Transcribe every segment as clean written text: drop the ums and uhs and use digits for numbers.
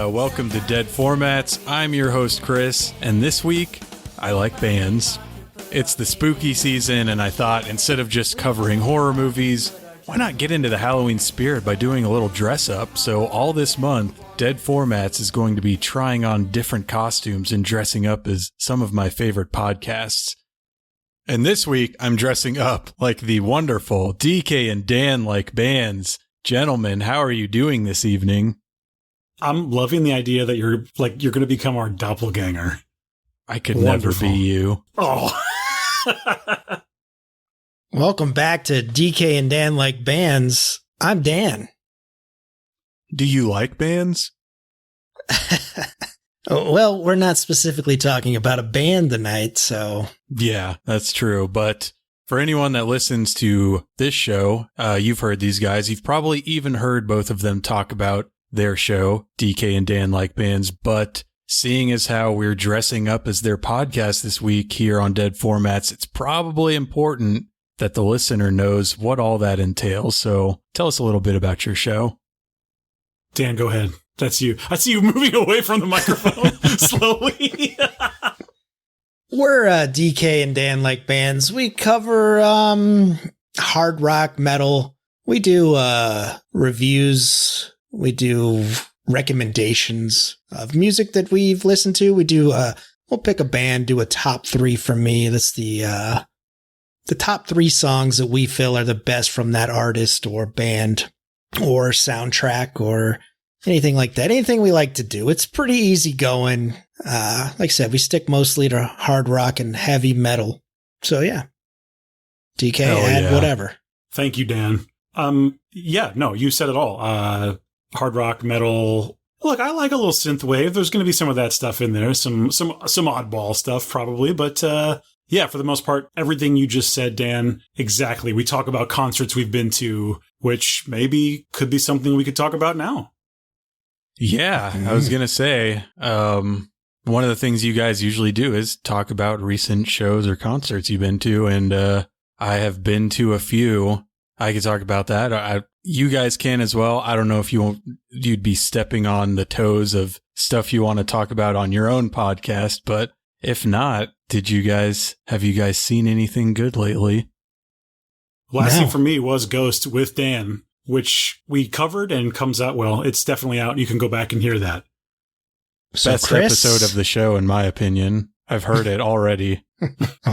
Welcome to Dead Formats. I'm your host, Chris, and this week, I like bands. It's the spooky season, and I thought instead of just covering horror movies, why not get into the Halloween spirit by doing a little dress up? So all this month, Dead Formats is going to be trying on different costumes and dressing up as some of my favorite podcasts. And this week, I'm dressing up like the wonderful DK and Dan like bands. Gentlemen, how are you doing this evening? I'm loving the idea that you're going to become our doppelganger. I could never be you. Oh. Welcome back to DK and Dan Like Bands. I'm Dan. Do you like bands? Well, we're not specifically talking about a band tonight, so... Yeah, that's true. But for anyone that listens to this show, you've heard these guys. You've probably even heard both of them talk about their show, DK and Dan Like Bands. But seeing as how we're dressing up as their podcast this week here on Dead Formats, it's probably important that the listener knows what all that entails. So tell us a little bit about your show. Dan, go ahead. That's you. I see you moving away from the microphone slowly. We're DK and Dan Like Bands. We cover hard rock, metal. We do reviews. We do recommendations of music that we've listened to. We do we'll pick a band, do a top 3 from me. That's the top 3 songs that we feel are the best from that artist or band or soundtrack or anything like that. Anything we like to do. It's pretty easy going. Like I said, we stick mostly to hard rock and heavy metal. So yeah. DK, add whatever. Thank you, Dan. Yeah, no, you said it all. Hard rock, metal. Look, I like a little synthwave. There's going to be some of that stuff in there. Some oddball stuff probably, but yeah, for the most part, everything you just said, Dan, exactly. We talk about concerts we've been to, which maybe could be something we could talk about now. Yeah, I was going to say, one of the things you guys usually do is talk about recent shows or concerts you've been to, and I have been to a few. I could talk about that. You guys can as well. I don't know if you'd be stepping on the toes of stuff you want to talk about on your own podcast, but if not, have you guys seen anything good lately? Last thing for me was Ghost with Dan, which we covered and comes out. Well, it's definitely out. You can go back and hear that. So best Chris, episode of the show, in my opinion. I've heard it already.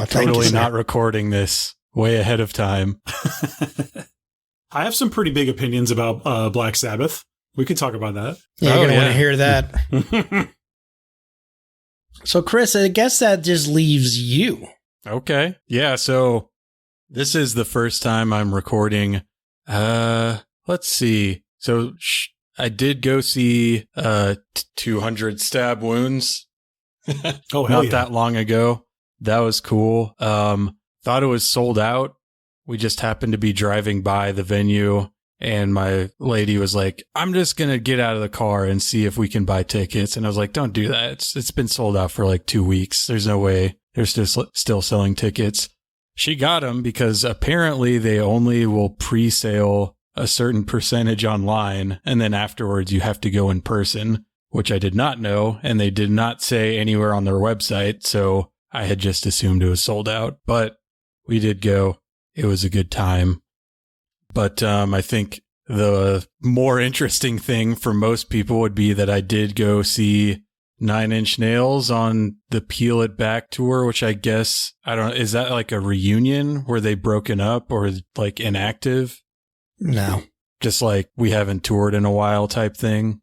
Totally not recording this way ahead of time. I have some pretty big opinions about Black Sabbath. We could talk about that. Yeah, you're going to want to hear that. So, Chris, I guess that just leaves you. Okay. Yeah, so this is the first time I'm recording. Let's see. So I did go see 200 Stab Wounds not that long ago. That was cool. Thought it was sold out. We just happened to be driving by the venue, and my lady was like, I'm just going to get out of the car and see if we can buy tickets. And I was like, don't do that. It's been sold out for like 2 weeks. There's no way they're still selling tickets. She got them because apparently they only will pre-sale a certain percentage online, and then afterwards you have to go in person, which I did not know, and they did not say anywhere on their website, so I had just assumed it was sold out. But we did go. It was a good time. But I think the more interesting thing for most people would be that I did go see 9 Inch Nails on the Peel It Back tour, which I guess, is that like a reunion? Were they broken up or like inactive? No. Just like we haven't toured in a while type thing?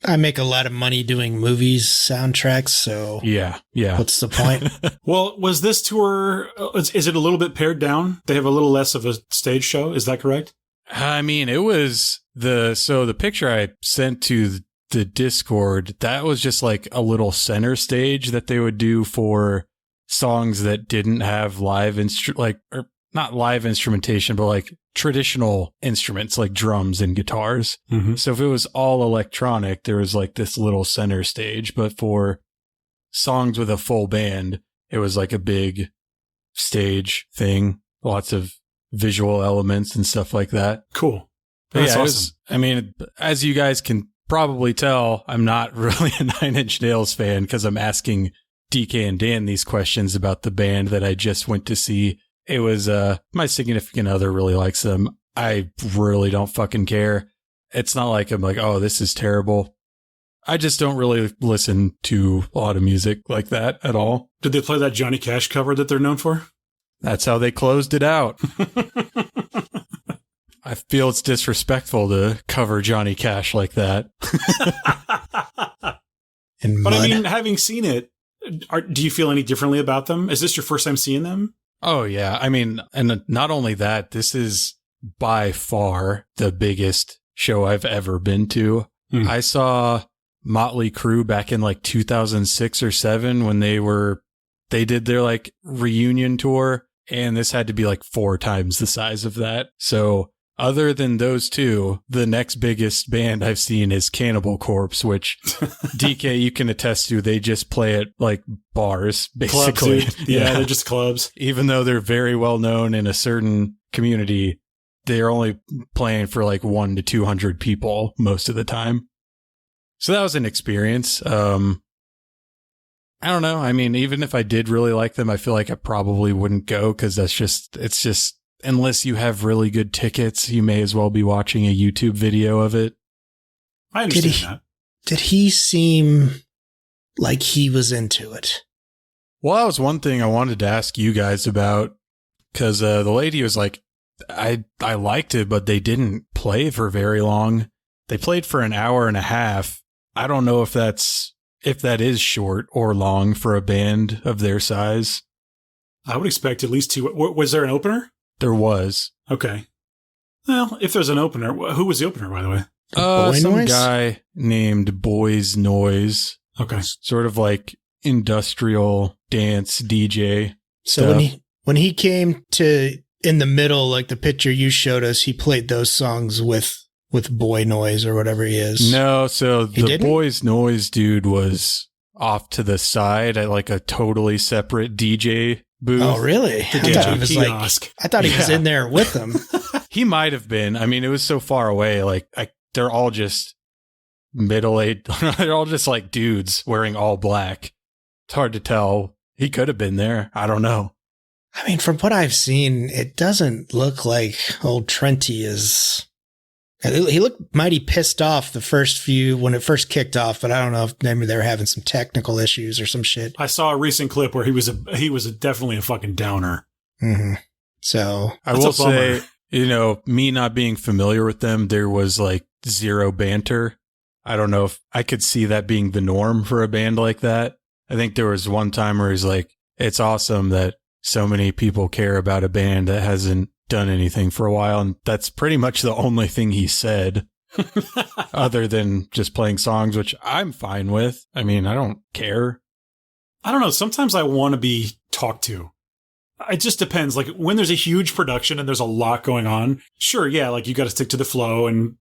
I make a lot of money doing movies, soundtracks, so... Yeah. What's the point? Well, was this tour... Is it a little bit pared down? They have a little less of a stage show, is that correct? I mean, it was the picture I sent to the Discord, that was just like a little center stage that they would do for songs that didn't have not live instrumentation, but like traditional instruments like drums and guitars. Mm-hmm. So if it was all electronic, there was like this little center stage, but for songs with a full band, it was like a big stage thing, lots of visual elements and stuff like that. Cool. That's awesome. I mean, as you guys can probably tell, I'm not really a Nine Inch Nails fan because I'm asking DK and Dan these questions about the band that I just went to see. It was my significant other really likes them. I really don't fucking care. It's not like I'm like, oh, this is terrible. I just don't really listen to a lot of music like that at all. Did they play that Johnny Cash cover that they're known for? That's how they closed it out. I feel it's disrespectful to cover Johnny Cash like that. But I mean, having seen it, do you feel any differently about them? Is this your first time seeing them? Oh, yeah. I mean, and not only that, this is by far the biggest show I've ever been to. I saw Motley Crue back in like 2006 or 7 when they did their like reunion tour, and this had to be like 4 times the size of that. So other than those two, the next biggest band I've seen is Cannibal Corpse, which DK, you can attest to. They just play at like bars, basically. Clubs, yeah, they're just clubs. Even though they're very well known in a certain community, they're only playing for like 100 to 200 people most of the time. So that was an experience. I don't know. I mean, even if I did really like them, I feel like I probably wouldn't go because it's just, unless you have really good tickets, you may as well be watching a YouTube video of it. I understand that. Did he seem like he was into it? Well, that was one thing I wanted to ask you guys about, because the lady was like, I liked it, but they didn't play for very long. They played for an hour and a half. I don't know if that is short or long for a band of their size. I would expect at least 2. Was there an opener? There was. Okay. Well, if there's an opener, who was the opener, by the way? Some Noise? guy named Boys Noise. Okay. Sort of like industrial dance DJ. So stuff. when he came to in the middle, like the picture you showed us, he played those songs with Boy Noise or whatever he is. No, so He the didn't? Boys Noise dude was off to the side at like a totally separate DJ booth. Oh, really? The I thought DJ he was kiosk. I thought he was Yeah. in there with them. He might have been. I mean, it was so far away. Like, they're all just middle-aged. They're all just like dudes wearing all black. It's hard to tell. He could have been there. I don't know. I mean, from what I've seen, it doesn't look like old Trenty is. He looked mighty pissed off the first few when it first kicked off, but I don't know if maybe they were having some technical issues or some shit. I saw a recent clip where he was definitely a fucking downer. Mm-hmm. So I That's will a bummer. say, me not being familiar with them, there was like zero banter. I don't know if I could see that being the norm for a band like that. I think there was one time where he's like, it's awesome that so many people care about a band that hasn't done anything for a while. And that's pretty much the only thing he said other than just playing songs, which I'm fine with. I mean, I don't care. I don't know. Sometimes I want to be talked to. It just depends. Like when there's a huge production and there's a lot going on, sure, yeah, like you got to stick to the flow and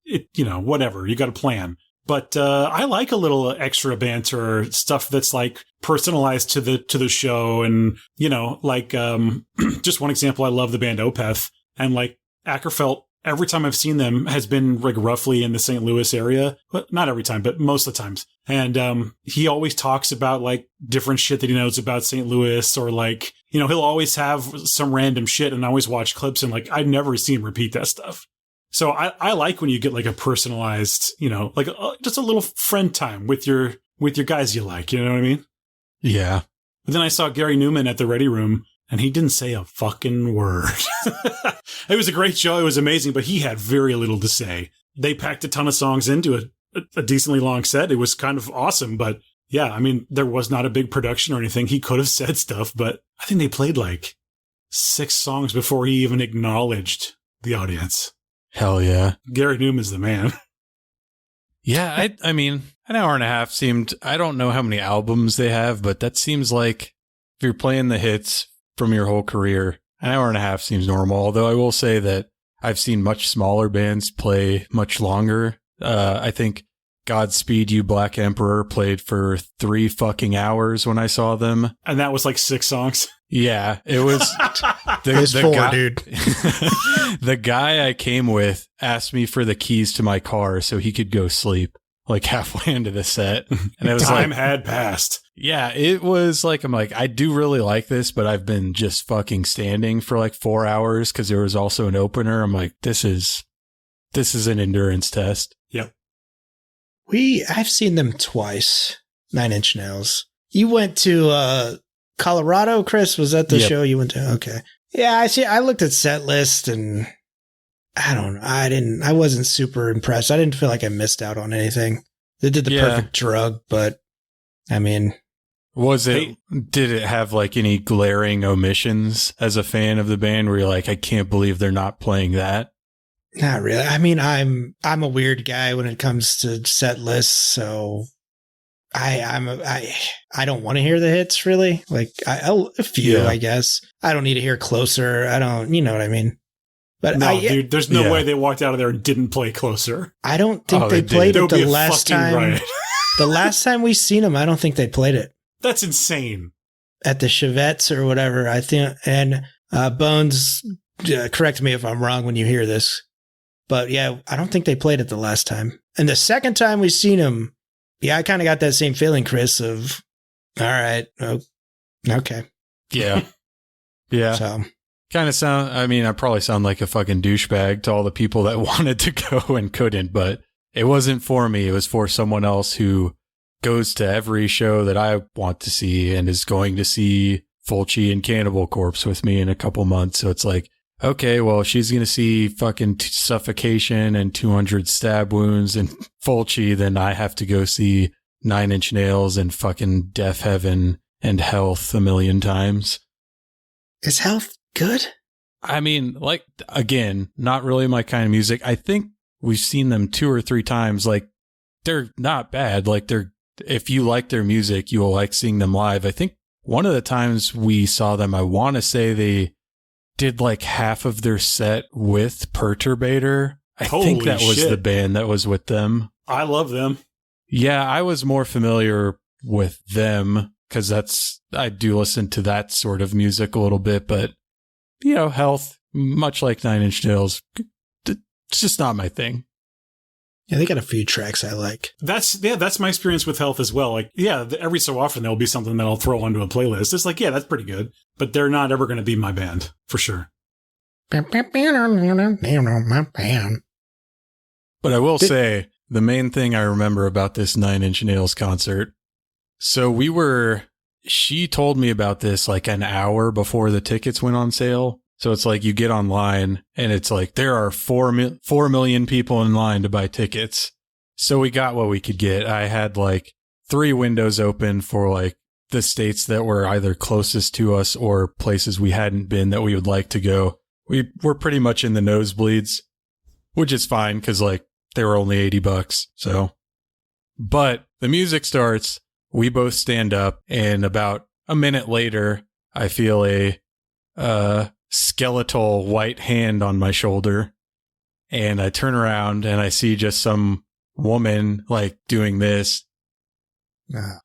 whatever, you got to plan. But I like a little extra banter stuff that's like personalized to the show, and like just one example. I love the band Opeth, and like Ackerfeld. Every time I've seen them has been like roughly in the St. Louis area, but not every time, but most of the times. And he always talks about like different shit that he knows about St. Louis, or like he'll always have some random shit, and I always watch clips and like I've never seen him repeat that stuff. So I like when you get like a personalized, like just a little friend time with your guys you like, you know what I mean? Yeah. But then I saw Gary Newman at the Ready Room, and he didn't say a fucking word. It was a great show. It was amazing, but he had very little to say. They packed a ton of songs into a decently long set. It was kind of awesome, but yeah, I mean, there was not a big production or anything. He could have said stuff, but I think they played like 6 songs before he even acknowledged the audience. Hell yeah. Gary Newman's the man. Yeah, I mean, an hour and a half seemed, I don't know how many albums they have, but that seems like if you're playing the hits from your whole career, an hour and a half seems normal. Although I will say that I've seen much smaller bands play much longer. I think Godspeed You Black Emperor played for 3 fucking hours when I saw them. And that was like 6 songs. Yeah, it was. There's 4, guy, dude. The guy I came with asked me for the keys to my car so he could go sleep. like halfway into the set. And it was Time like, had passed. yeah, it was like, I'm like, I do really like this, but I've been just fucking standing for like 4 hours because there was also an opener. I'm like, this is an endurance test. Yep. I've seen them twice. 9 Inch Nails. You went to Colorado, Chris? Was that the Yep. show you went to? Okay. Yeah, I looked at set list and I don't know. I wasn't super impressed. I didn't feel like I missed out on anything. They did the perfect drug, but I mean, did it have like any glaring omissions as a fan of the band where you're like, I can't believe they're not playing that? not really. I mean, I'm a weird guy when it comes to set lists, so I don't want to hear the hits really. Like a few, I guess. I don't need to hear Closer. I don't, you know what I mean? But no, dude, there's no way they walked out of there and didn't play Closer. I don't think they played it the last time. Riot. The last time we seen them, I don't think they played it. That's insane. At the Chevettes or whatever, I think. And Bones, correct me if I'm wrong when you hear this. But yeah, I don't think they played it the last time. And the second time we seen them, yeah, I kind of got that same feeling, Chris, of, all right, okay. Yeah. Yeah. So. Kind of I probably sound like a fucking douchebag to all the people that wanted to go and couldn't, but it wasn't for me. It was for someone else who goes to every show that I want to see and is going to see Fulci and Cannibal Corpse with me in a couple months. So it's like, okay, well, she's going to see fucking Suffocation and 200 Stab Wounds and Fulci, then I have to go see 9 Inch Nails and fucking Death Heaven and Health a million times. Is Health good? I mean, like, again, not really my kind of music. I think we've seen them 2 or 3 times. Like, they're not bad. Like, if you like their music, you will like seeing them live. I think one of the times we saw them, I want to say they did like half of their set with Perturbator. I think that was the band that was with them. I love them. Yeah, I was more familiar with them because I do listen to that sort of music a little bit, but you know, Health, much like 9 Inch Nails, it's just not my thing. Yeah, they got a few tracks I like. That's my experience with Health as well. Like, yeah, every so often there'll be something that I'll throw onto a playlist. It's like, yeah, that's pretty good, but they're not ever going to be my band for sure. But I will say the main thing I remember about this 9 Inch Nails concert. So she told me about this like an hour before the tickets went on sale. So it's like you get online and it's like there are 4 million people in line to buy tickets. So we got what we could get. I had like 3 windows open for like the states that were either closest to us or places we hadn't been that we would like to go. We were pretty much in the nosebleeds, which is fine because like they were only $80. So, but the music starts. We both stand up, and about a minute later, I feel a skeletal white hand on my shoulder, and I turn around and I see just some woman like doing this,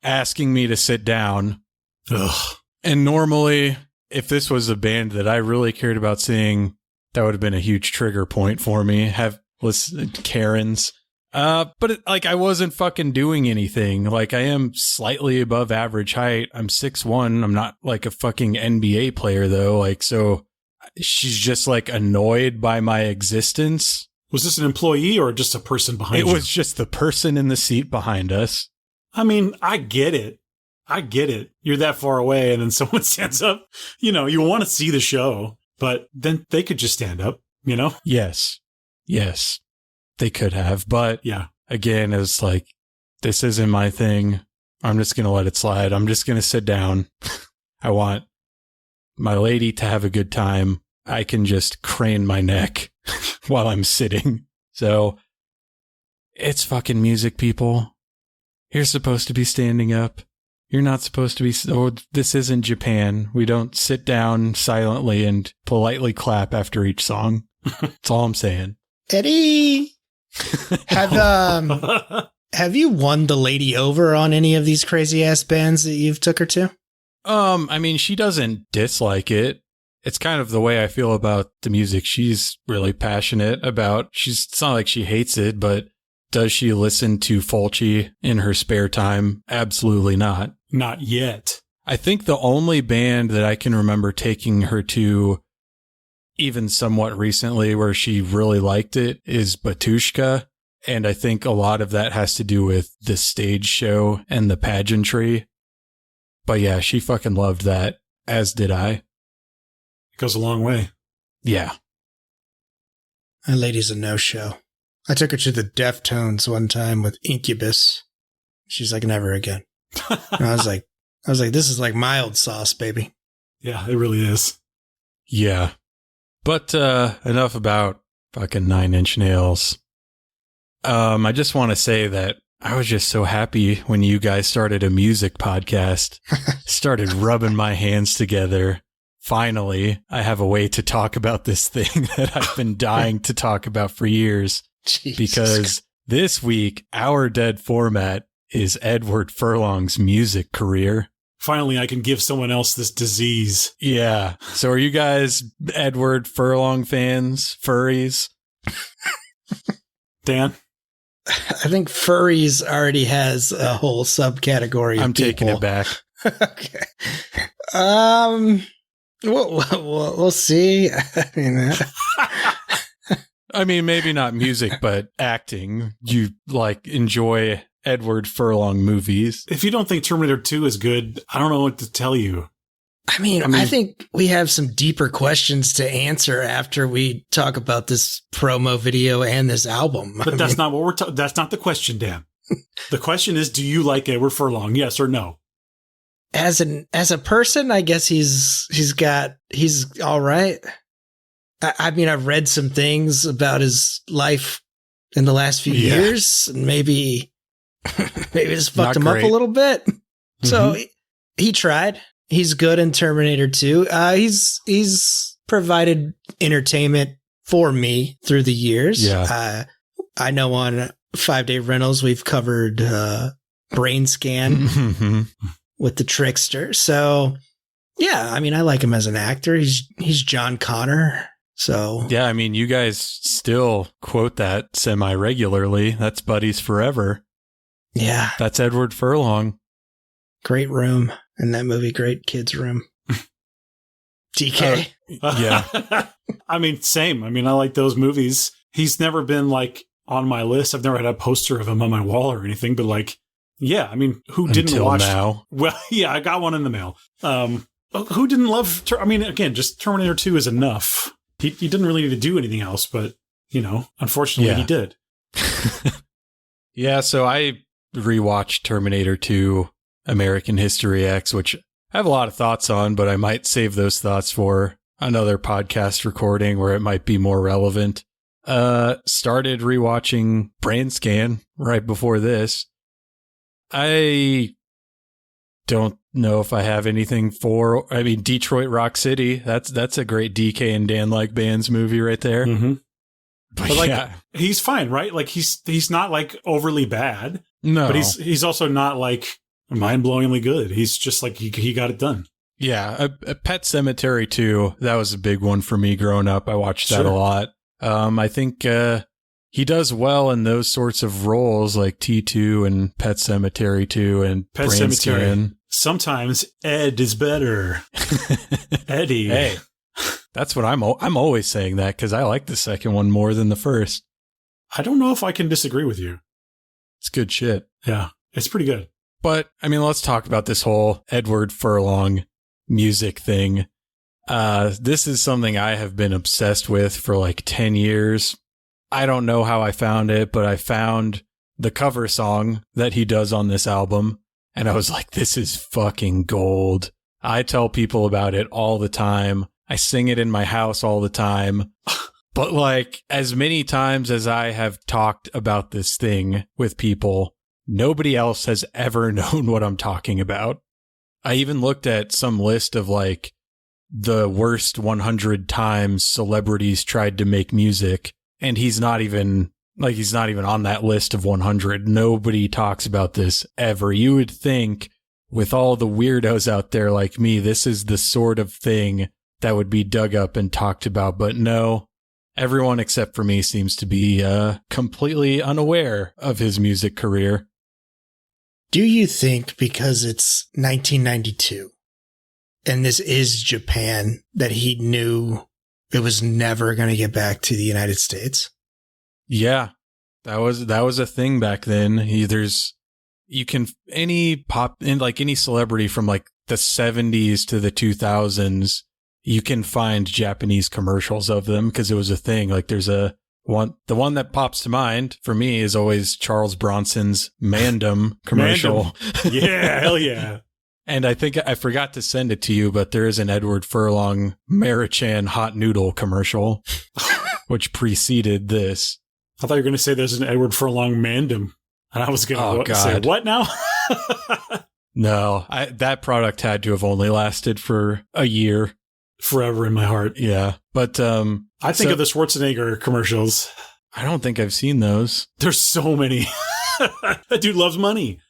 asking me to sit down. Ugh. And normally, if this was a band that I really cared about seeing, that would have been a huge trigger point for me. Karens. But I wasn't fucking doing anything. Like, I am slightly above average height. I'm 6'1". I'm not like a fucking NBA player though. Like, so she's just like annoyed by my existence. Was this an employee or just a person behind you? It was just the person in the seat behind us. I mean, I get it. You're that far away and then someone stands up. You know, you want to see the show, but then they could just stand up, you know? Yes. They could have, but yeah, again, it's like, this isn't my thing. I'm just going to let it slide. I'm just going to sit down. I want my lady to have a good time. I can just crane my neck while I'm sitting. So it's fucking music, people. You're supposed to be standing up. You're not supposed to be. Oh, this isn't Japan. We don't sit down silently and politely clap after each song. That's all I'm saying. Eddie! Have you won the lady over on any of these crazy ass bands that you've took her to? I mean, she doesn't dislike it. It's kind of the way I feel about the music she's really passionate about. It's not like she hates it, but Does she listen to Fulci in her spare time? Absolutely not. Not yet. I think the only band that I can remember taking her to even somewhat recently where she really liked it is Batushka. And I think a lot of that has to do with the stage show and the pageantry. But yeah, she fucking loved that, as did I. It goes a long way. Yeah. My lady's a no-show. I took her to the Deftones one time with Incubus. She's like, never again. And I was like, this is like mild sauce, baby. Yeah, it really is. Yeah. But enough about fucking Nine Inch Nails. I just want to say that I was just so happy when you guys started a music podcast. Started rubbing my hands together. Finally, I have a way to talk about this thing that I've been dying to talk about for years. Jesus. Because this week, our dead format is Edward Furlong's music career. Finally, I can give someone else this disease. Yeah. So are you guys Edward Furlong fans? Furries? Dan? I think furries already has a whole subcategory. I'm taking it back. Okay. We'll see. I mean, maybe not music, but acting. You enjoy Edward Furlong movies. If you don't think Terminator 2 is good, I don't know what to tell you. I think we have some deeper questions to answer after we talk about this promo video and this album. But that's not what we're that's not the question, Dan. The question is, do you like Edward Furlong? Yes or no? As a person, I guess he's all right. I've read some things about his life in the last few years, and maybe it's fucked him up a little bit. Mm-hmm. So he tried. He's good in Terminator 2. He's provided entertainment for me through the years. Yeah. I know on 5 Day Rentals we've covered Brain Scan with the Trickster. So yeah, I like him as an actor. He's John Connor. So yeah, you guys still quote that semi-regularly. That's Buddies Forever. Yeah. That's Edward Furlong. Great room in that movie. Great kids room. DK. Yeah. Same. I like those movies. He's never been on my list. I've never had a poster of him on my wall or anything, but who didn't Until watch now? Well, yeah, I got one in the mail. Who didn't love again, just Terminator 2 is enough. He didn't really need to do anything else, but unfortunately he did. Yeah, so I rewatched Terminator 2 American History X, which I have a lot of thoughts on, but I might save those thoughts for another podcast recording where it might be more relevant. Started rewatching Brain Scan right before this. I don't know if I have anything for, Detroit Rock City. That's a great DK and Dan like bands movie right there. Mm-hmm. But yeah, he's fine, right? He's not overly bad. No, but he's also not mind-blowingly good. He's just he got it done. Yeah, a Pet Cemetery 2, that was a big one for me growing up. I watched that a lot. I think he does well in those sorts of roles like T2 and Pet Cemetery 2 and Pet Brain Cemetery. Scan. Sometimes Ed is better. Eddie. Hey, that's what I'm always saying that because I like the second one more than the first. I don't know if I can disagree with you. It's good shit. Yeah, it's pretty good. But, let's talk about this whole Edward Furlong music thing. This is something I have been obsessed with for 10 years. I don't know how I found it, but I found the cover song that he does on this album. And I was like, this is fucking gold. I tell people about it all the time. I sing it in my house all the time. But as many times as I have talked about this thing with people, nobody else has ever known what I'm talking about. I even looked at some list of the worst 100 times celebrities tried to make music, and he's not even on that list of 100. Nobody talks about this ever. You would think with all the weirdos out there like me, this is the sort of thing that would be dug up and talked about, but no. everyone except for me seems to be completely unaware of his music career. Do you think because it's 1992 and this is Japan that he knew it was never going to get back to the United States? Yeah, that was a thing back then. Any celebrity from like the 70s to the 2000s, you can find Japanese commercials of them because it was a thing. Like there's the one that pops to mind for me is always Charles Bronson's Mandem commercial. Yeah, hell yeah. And I think I forgot to send it to you, but there is an Edward Furlong Marichan hot noodle commercial, which preceded this. I thought you were going to say there's an Edward Furlong Mandem. And I was going to say, what now? No, that product had to have only lasted for a year. Forever in my heart. Yeah. But I think of the Schwarzenegger commercials. I don't think I've seen those. There's so many. That dude loves money.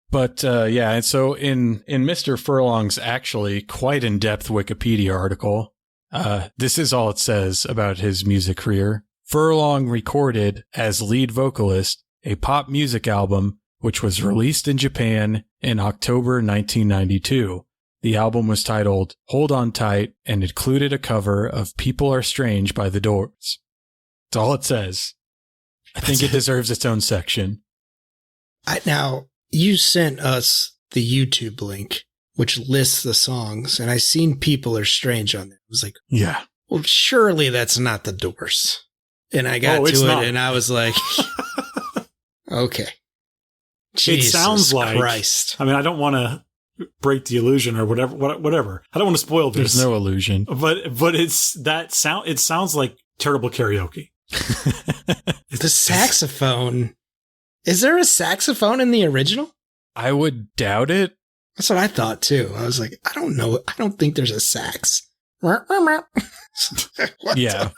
But yeah, and so in Mr. Furlong's actually quite in-depth Wikipedia article, this is all it says about his music career. Furlong recorded as lead vocalist a pop music album which was released in Japan in October 1992. The album was titled Hold On Tight and included a cover of People Are Strange by The Doors. That's all it says. I think it deserves its own section. Now, you sent us the YouTube link, which lists the songs, and I seen People Are Strange on there. I was like, yeah. Well, surely that's not The Doors. And I got to it, and I was like, okay. Jesus it sounds like Christ. I mean, I don't want to break the illusion or whatever. I don't want to spoil this. There's no illusion. But it sounds like terrible karaoke. The saxophone. Is there a saxophone in the original? I would doubt it. That's what I thought too. I was like, I don't know. I don't think there's a sax. Yeah.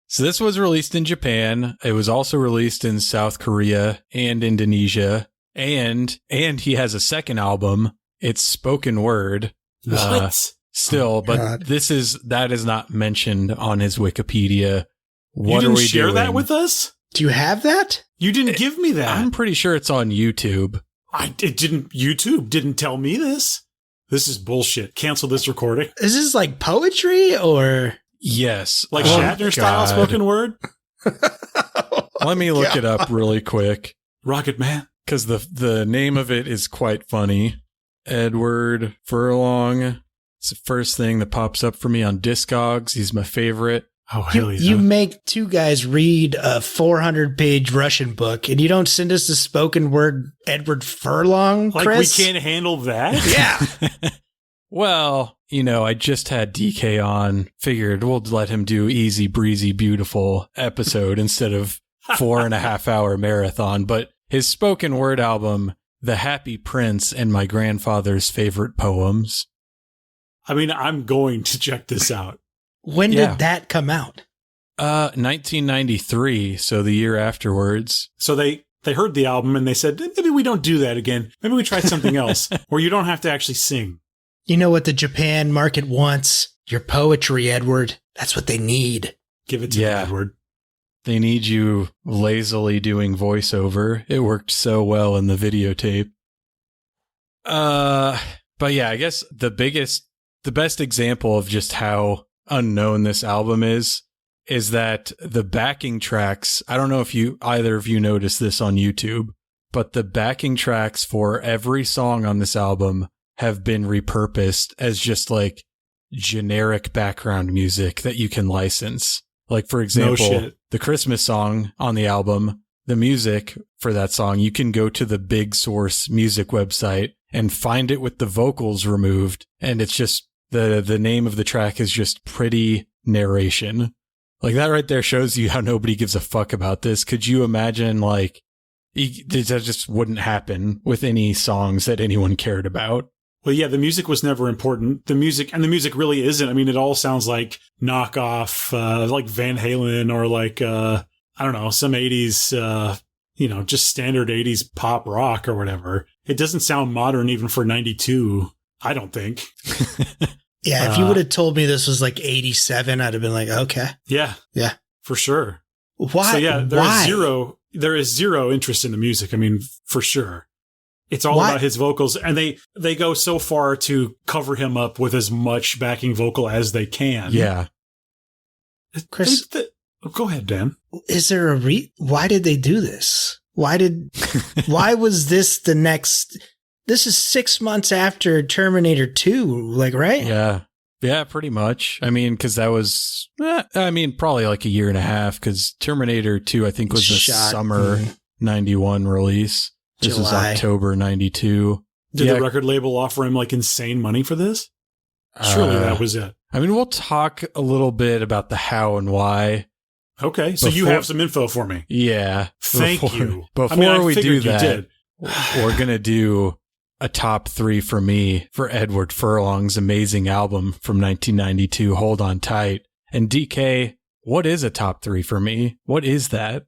So this was released in Japan. It was also released in South Korea and Indonesia. And he has a second album. It's spoken word. What? Still, but God. that is not mentioned on his Wikipedia. What you are didn't we share doing? that with us? Do you have that? You didn't give me that. I'm pretty sure it's on YouTube. YouTube didn't tell me this. This is bullshit. Cancel this recording. Is this like poetry or? Yes. Like Shatner style spoken word? Let me look it up really quick. Rocket Man. Because the name of it is quite funny. Edward Furlong. It's the first thing that pops up for me on Discogs. He's my favorite. Oh, hell yeah. You make two guys read a 400-page Russian book, and you don't send us the spoken word Edward Furlong, like Chris? we can't handle that? Yeah. Well, I just had DK on. Figured we'll let him do easy, breezy, beautiful episode instead of 4.5 hour marathon. But his spoken word album, The Happy Prince and My Grandfather's Favorite Poems. I mean, I'm going to check this out. When did that come out? 1993, so the year afterwards. So they heard the album and they said, maybe we don't do that again. Maybe we try something else where you don't have to actually sing. You know what the Japan market wants? Your poetry, Edward. That's what they need. Give it to me, Edward. They need you lazily doing voiceover. It worked so well in the videotape. But yeah, I guess the best example of just how unknown this album is that the backing tracks, I don't know if either of you noticed this on YouTube, but the backing tracks for every song on this album have been repurposed as just like generic background music that you can license. Like, for example, the Christmas song on the album, the music for that song, you can go to the Big Source music website and find it with the vocals removed. And it's just the name of the track is just Pretty Narration. Like, that right there shows you how nobody gives a fuck about this. Could you imagine, like, that just wouldn't happen with any songs that anyone cared about? Well, yeah, the music was never important. The music really isn't. I mean, it all sounds like knockoff, like Van Halen or like, I don't know, some 80s, just standard 80s pop rock or whatever. It doesn't sound modern even for 92, I don't think. Yeah, if you would have told me this was like 87, I'd have been like, okay. Yeah. Yeah. For sure. Why? So yeah, Why? there is zero interest in the music. I mean, for sure. It's all about his vocals, and they go so far to cover him up with as much backing vocal as they can. Yeah. Chris, go ahead, Dan. Is there a why did they do this? Why was this the next? This is 6 months after Terminator 2, like, right? Yeah. Yeah, pretty much. I mean, because that was, probably like a year and a half, because Terminator 2, I think, was the summer 91 release. This was October 92. Did the record label offer him like insane money for this? Surely that was it. I mean, we'll talk a little bit about the how and why. Okay, so you have some info for me. Yeah. Thank you. Before we do that, we're going to do a top 3 for me for Edward Furlong's amazing album from 1992, Hold On Tight. And DK, what is a top 3 for me? What is that?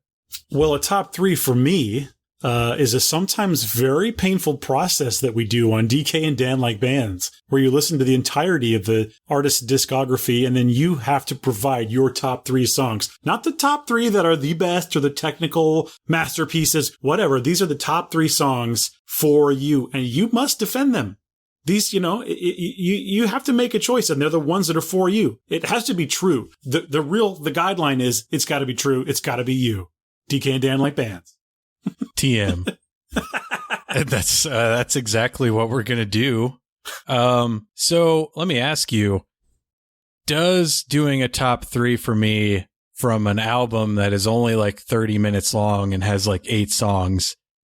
Well, a top 3 for me is a sometimes very painful process that we do on DK and Dan Like Bands, where you listen to the entirety of the artist's discography, and then you have to provide your top 3 songs. Not the top 3 that are the best or the technical masterpieces, whatever. These are the top 3 songs for you, and you must defend them. These, you have to make a choice, and they're the ones that are for you. It has to be true. The guideline is it's got to be true. It's got to be you. DK and Dan Like Bands. TM. That's exactly what we're going to do. So let me ask you, does doing a top 3 for me from an album that is only like 30 minutes long and has like 8 songs,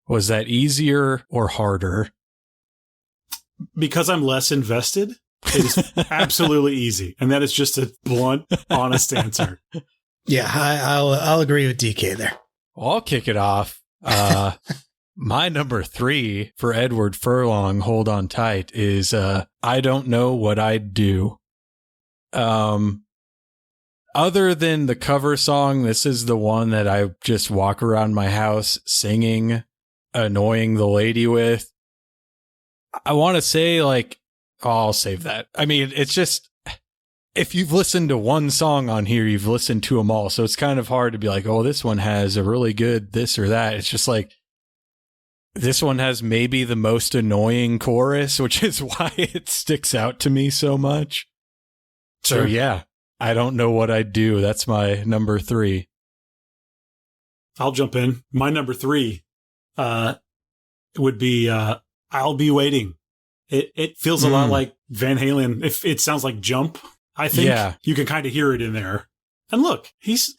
was that easier or harder? Because I'm less invested, it is absolutely easy. And that is just a blunt, honest answer. Yeah, I'll agree with DK there. Well, I'll kick it off. My number 3 for Edward Furlong, Hold On Tight, is I Don't Know What I'd Do. Other than the cover song, this is the one that I just walk around my house singing, annoying the lady with. I want to say, like, I'll save that. I mean, it's just, if you've listened to one song on here, you've listened to them all. So it's kind of hard to be like, oh, this one has a really good this or that. It's just like, this one has maybe the most annoying chorus, which is why it sticks out to me so much. So yeah, I Don't Know What I'd Do. That's my number 3. I'll jump in. My number 3 would be I'll Be Waiting. It feels a lot like Van Halen. It sounds like Jump. I think you can kind of hear it in there. And look, he's.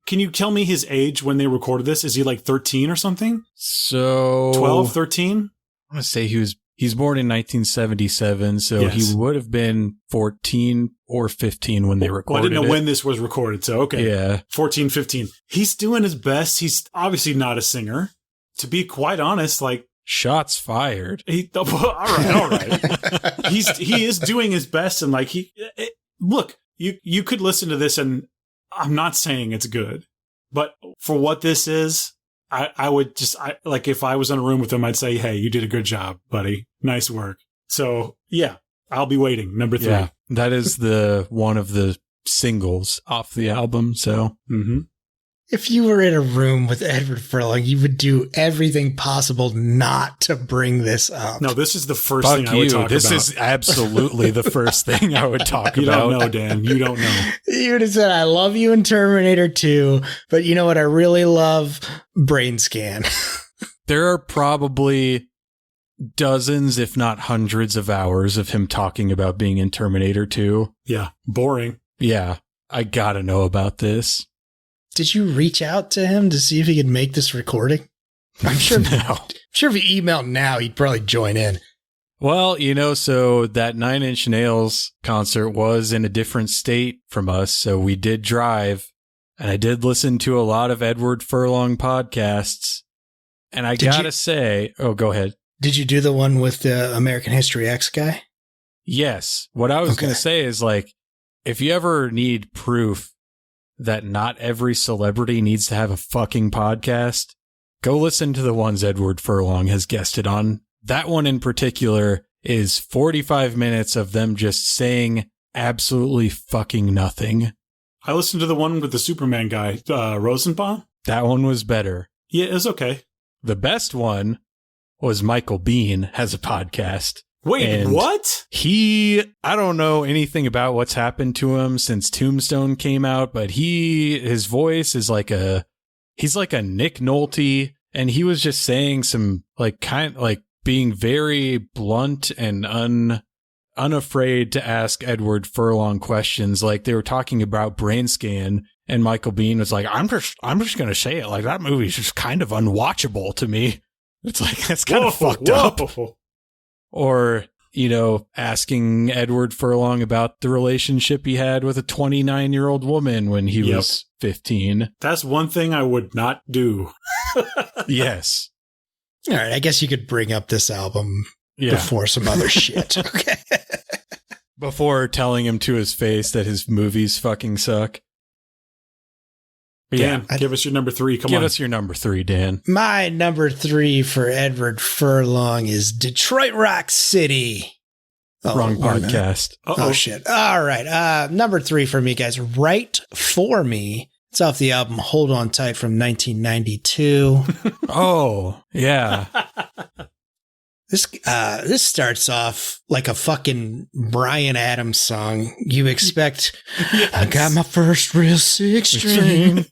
Can you tell me his age when they recorded this? Is he like 13 or something? So 12, 13? I want to say he's born in 1977, so he would have been 14 or 15 when they recorded it. I didn't know when this was recorded, so okay. Yeah. 14, 15. He's doing his best. He's obviously not a singer. To be quite honest, like, shots fired. All right. He is doing his best, and like look, you could listen to this, and I'm not saying it's good, but for what this is, I would just like, if I was in a room with him, I'd say, hey, you did a good job, buddy. Nice work. So yeah, I'll Be Waiting. Number 3. Yeah, that is the one of the singles off the album. So. Mm-hmm. If you were in a room with Edward Furlong, you would do everything possible not to bring this up. No, this is the first thing I would talk about. This is absolutely the first thing I would talk about. You don't know, Dan. You don't know. You would have said, I love you in Terminator 2, but you know what I really love? Brain Scan. There are probably dozens, if not hundreds of hours of him talking about being in Terminator 2. Yeah, boring. Yeah, I gotta know about this. Did you reach out to him to see if he could make this recording? I'm sure. No. I'm sure if he emailed now, he'd probably join in. Well, so that 9 Inch Nails concert was in a different state from us, so we did drive, and I did listen to a lot of Edward Furlong podcasts, and I gotta say, go ahead. Did you do the one with the American History X guy? Yes. What I was going to say is, like, if you ever need proof that not every celebrity needs to have a fucking podcast, go listen to the ones Edward Furlong has guested on. That one in particular is 45 minutes of them just saying absolutely fucking nothing. I listened to the one with the Superman guy, Rosenbaum. That one was better. Yeah, it was okay. The best one was Michael Biehn has a podcast. Wait, what? I don't know anything about what's happened to him since Tombstone came out, but his voice is he's like a Nick Nolte, and he was just saying some being very blunt and unafraid to ask Edward Furlong questions. Like they were talking about Brain Scan, and Michael Biehn was like, I'm just going to say it. Like that movie's just kind of unwatchable to me. It's like, that's kind of fucked up. Or, asking Edward Furlong about the relationship he had with a 29-year-old woman when he was 15. That's one thing I would not do. Yes. All right, I guess you could bring up this album before some other shit. Okay. Before telling him to his face that his movies fucking suck. Dan, give us your number 3. Give us your number 3, Dan. My number 3 for Edward Furlong is Detroit Rock City. Wrong podcast. Oh, shit. All right. Number 3 for me, guys. Right For Me. It's off the album Hold On Tight from 1992. Oh, yeah. This starts off like a fucking Bryan Adams song. You expect, I got my first real 6-string.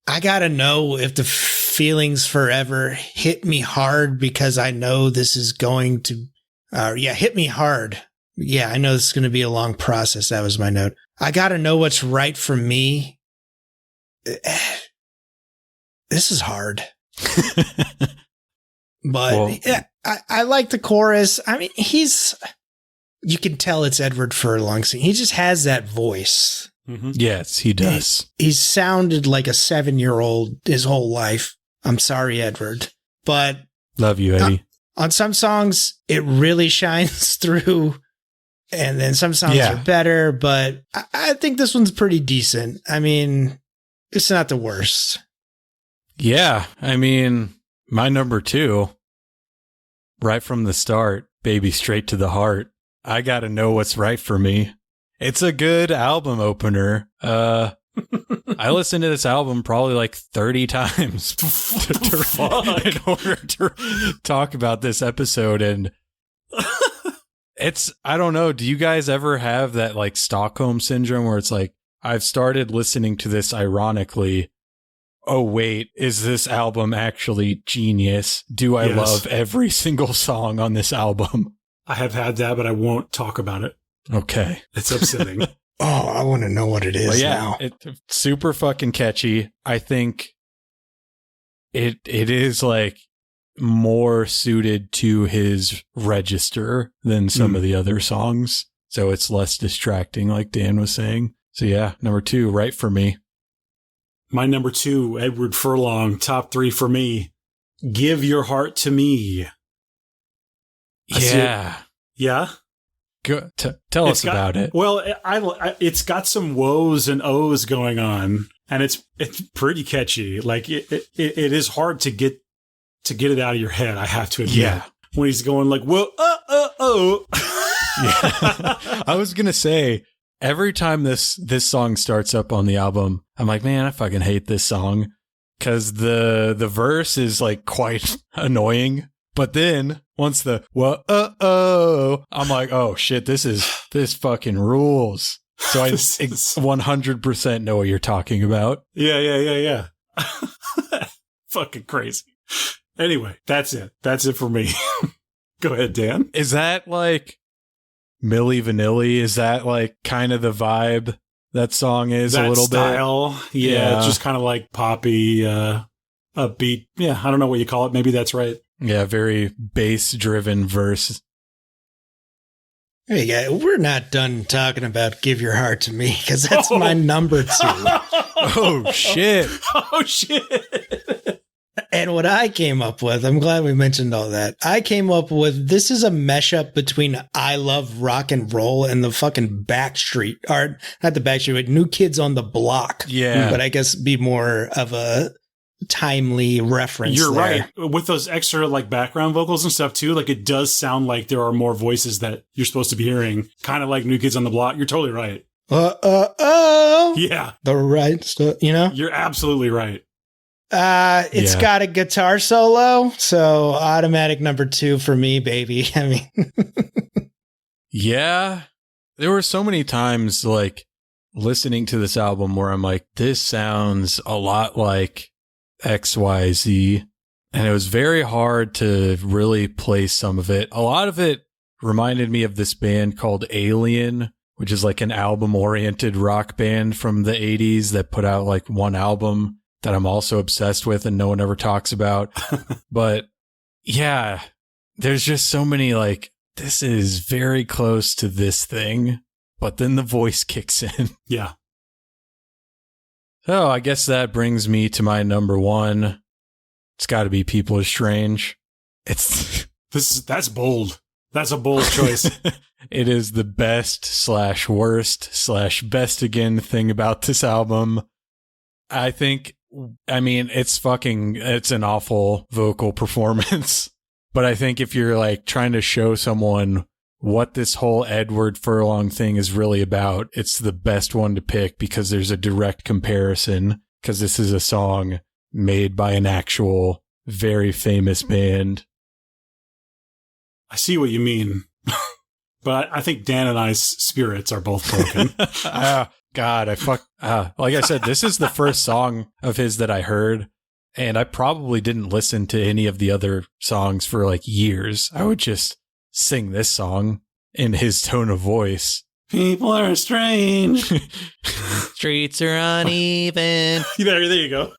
I gotta know if the feelings forever hit me hard because I know this is going to, hit me hard. Yeah, I know this is going to be a long process. That was my note. I gotta know what's right for me. This is hard. But I like the chorus. I mean, you can tell it's Edward Furlong. He just has that voice. Mm-hmm. Yes, he does. He's sounded like a 7-year-old his whole life. I'm sorry, Edward. But love you, Eddie. On some songs, it really shines through. And then some songs are better. But I think this one's pretty decent. I mean, it's not the worst. Yeah. I mean, my number 2, right from the start, Baby Straight to the Heart. I gotta know what's right for me. It's a good album opener. I listened to this album probably like 30 times in order to talk about this episode. And I don't know. Do you guys ever have that like Stockholm syndrome where it's like, I've started listening to this ironically. Oh, wait, is this album actually genius? Do I love every single song on this album? I have had that, but I won't talk about it. Okay. It's upsetting. Oh, I want to know what it is now. It's super fucking catchy. I think it is like more suited to his register than some of the other songs. So it's less distracting, like Dan was saying. So yeah, number 2, right for me. My number 2, Edward Furlong, top 3 for me. Give Your Heart to Me. Yeah. Yeah? Tell us about it. Well, it's got some woes and ohs going on, and it's pretty catchy. Like it is hard to get it out of your head, I have to admit. Yeah. When he's going like, whoa, oh. Yeah. I was going to say, every time this song starts up on the album, I'm like, man, I fucking hate this song because the verse is like quite annoying. But then once the I'm like, oh shit, this fucking rules. So I 100% know what you're talking about. Yeah. Fucking crazy. Anyway, that's it. That's it for me. Go ahead, Dan. Is that like Milli Vanilli? Is that like kind of the vibe that song is that a little style, bit? Yeah, it's just kind of like poppy, upbeat. Yeah, I don't know what you call it. Maybe that's right. Yeah, very bass-driven verse. Hey, guys, we're not done talking about Give Your Heart to Me because that's my number 2. Oh, shit. Oh, shit. And what I came up with, I'm glad we mentioned all that. I came up with, this is a mashup between I Love Rock and Roll and the fucking Backstreet, or not the Backstreet, but New Kids on the Block. Yeah. But I guess be more of a timely reference. You're there. right. With those extra like background vocals and stuff too, like it does sound like there are more voices that you're supposed to be hearing, kind of like New Kids on the Block. You're totally right. Yeah. The right stuff, you know? You're absolutely right. It's got a guitar solo, so automatic number 2 for me, baby. I mean, yeah, there were so many times like listening to this album where I'm like, this sounds a lot like XYZ, and it was very hard to really place some of it. A lot of it reminded me of this band called Alien, which is like an album-oriented rock band from the 80s that put out like one album that I'm also obsessed with and no one ever talks about. But yeah, there's just so many like, this is very close to this thing, but then the voice kicks in. Yeah. So I guess that brings me to my number 1. It's got to be People Are Strange. That's bold. That's a bold choice. It is the best/worst/best again thing about this album. I mean, it's an awful vocal performance. But I think if you're like trying to show someone what this whole Edward Furlong thing is really about, it's the best one to pick because there's a direct comparison, because this is a song made by an actual very famous band. I see what you mean. But I think Dan and I's spirits are both broken. God, like I said, this is the first song of his that I heard, and I probably didn't listen to any of the other songs for like years. I would just sing this song in his tone of voice. People are strange. Streets are uneven. There you go.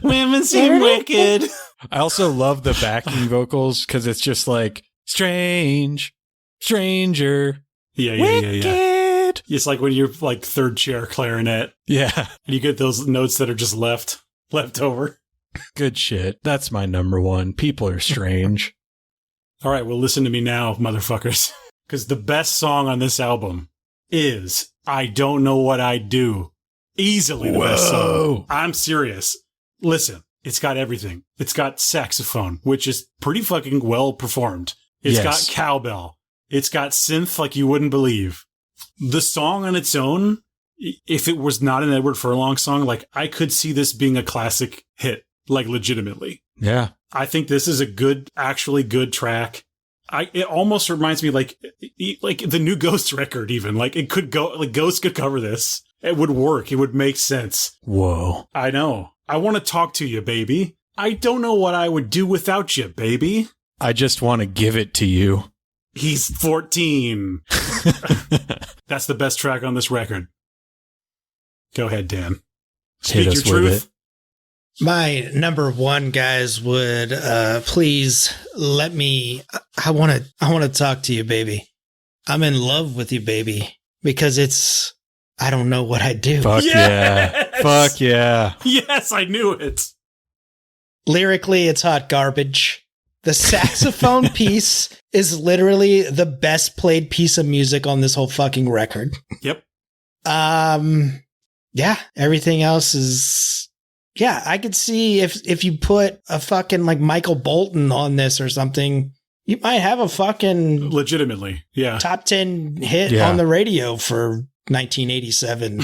Women seem wicked. I also love the backing vocals because it's just like, strange, stranger, Yeah. It's like when you're like third chair clarinet. Yeah. And you get those notes that are just left over. Good shit. That's my number 1. People Are Strange. All right, well, listen to me now, motherfuckers. Because the best song on this album is I Don't Know What I'd Do. Easily the best song. I'm serious. Listen, it's got everything. It's got saxophone, which is pretty fucking well performed. It's got cowbell. It's got synth like you wouldn't believe. The song on its own, if it was not an Edward Furlong song, like I could see this being a classic hit, like legitimately. Yeah. I think this is a actually good track. It almost reminds me like the new Ghost record even. Like it could go, like Ghost could cover this. It would work. It would make sense. Whoa. I know. I want to talk to you, baby. I don't know what I would do without you, baby. I just want to give it to you. He's 14. That's the best track on this record. Go ahead, Dan. Speak your truth. My number 1, guys, would please let me. I want to talk to you, baby. I'm in love with you, baby, because it's. I don't know what I'd do. Fuck yeah. Fuck yeah. Yes, I knew it. Lyrically, it's hot garbage. The saxophone piece is literally the best played piece of music on this whole fucking record. Yep. Yeah, everything else is. Yeah, I could see if you put a fucking like Michael Bolton on this or something, you might have a fucking legitimately, yeah, top 10 hit on the radio for 1987.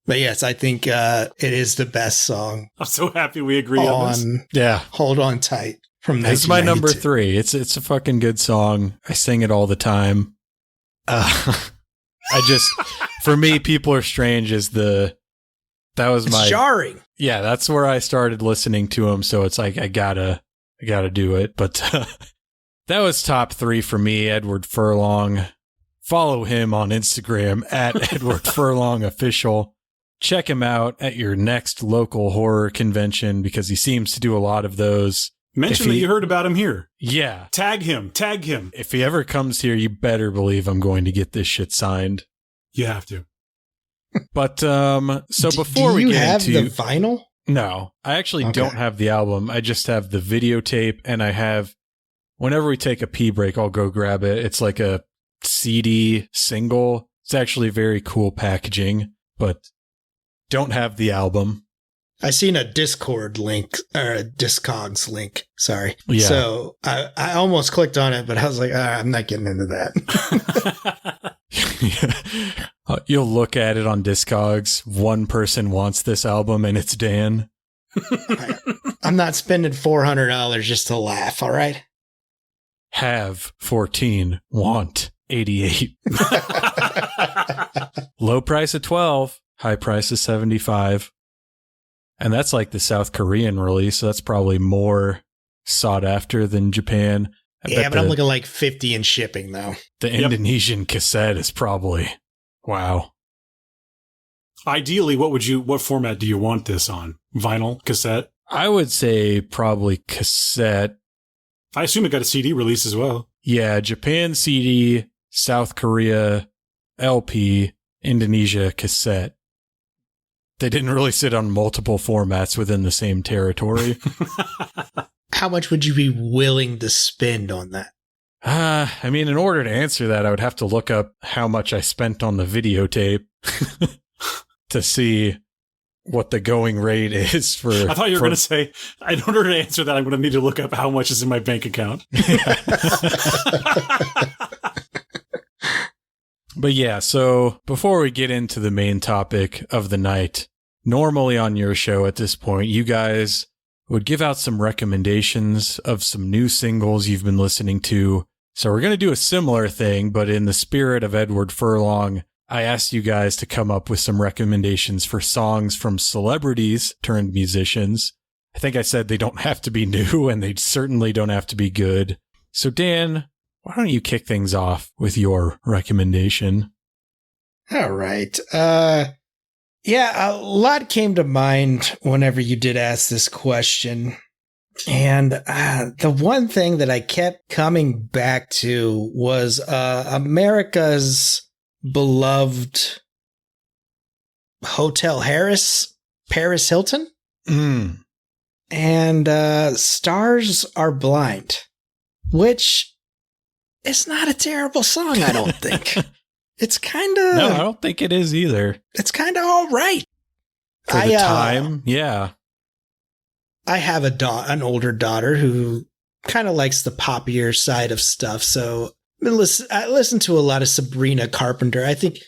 But yes, I think it is the best song. I'm so happy we agree on this. Yeah. Hold On Tight from It's my number 3. It's a fucking good song. I sing it all the time. For me, People Are Strange is that was it's jarring. Yeah, that's where I started listening to him. So it's like, I gotta do it. But that was top 3 for me, Edward Furlong. Follow him on Instagram at Edward Furlong Official. Check him out at your next local horror convention because he seems to do a lot of those. Mention that you heard about him here. Yeah. Tag him. If he ever comes here, you better believe I'm going to get this shit signed. You have to. But so before we get into... Do you have the vinyl? No, I actually don't have the album. I just have the videotape, and I have... Whenever we take a pee break, I'll go grab it. It's like a CD single. It's actually very cool packaging, but don't have the album. I seen a Discord link or a Discogs link. Sorry. Yeah. So I almost clicked on it, but I was like, I'm not getting into that. You'll look at it on Discogs. One person wants this album, and it's Dan. I'm not spending $400 just to laugh. All right. Have 14, want 88. Low price of 12, high price of 75. And that's like the South Korean release, so that's probably more sought after than Japan. But I'm looking like 50 in shipping, though. The Indonesian cassette is probably, wow. Ideally, what format do you want this on? Vinyl, cassette? I would say probably cassette. I assume it got a CD release as well. Yeah, Japan CD, South Korea LP, Indonesia cassette. They didn't really sit on multiple formats within the same territory. How much would you be willing to spend on that? I mean, in order to answer that, I would have to look up how much I spent on the videotape to see what the going rate is for... I thought you were going to say, in order to answer that, I'm going to need to look up how much is in my bank account. But yeah, so before we get into the main topic of the night, normally on your show at this point, you guys would give out some recommendations of some new singles you've been listening to. So we're going to do a similar thing, but in the spirit of Edward Furlong, I asked you guys to come up with some recommendations for songs from celebrities turned musicians. I think I said they don't have to be new, and they certainly don't have to be good. So Dan, why don't you kick things off with your recommendation? All right. Yeah, a lot came to mind whenever you did ask this question. And the one thing that I kept coming back to was America's beloved Hotel Harris, Paris Hilton. And Stars Are Blind, which is not a terrible song, I don't think. It's kind of... No, I don't think it is either. It's kind of all right. For the time, yeah. I have an older daughter who kind of likes the poppier side of stuff, so I listen to a lot of Sabrina Carpenter. I think,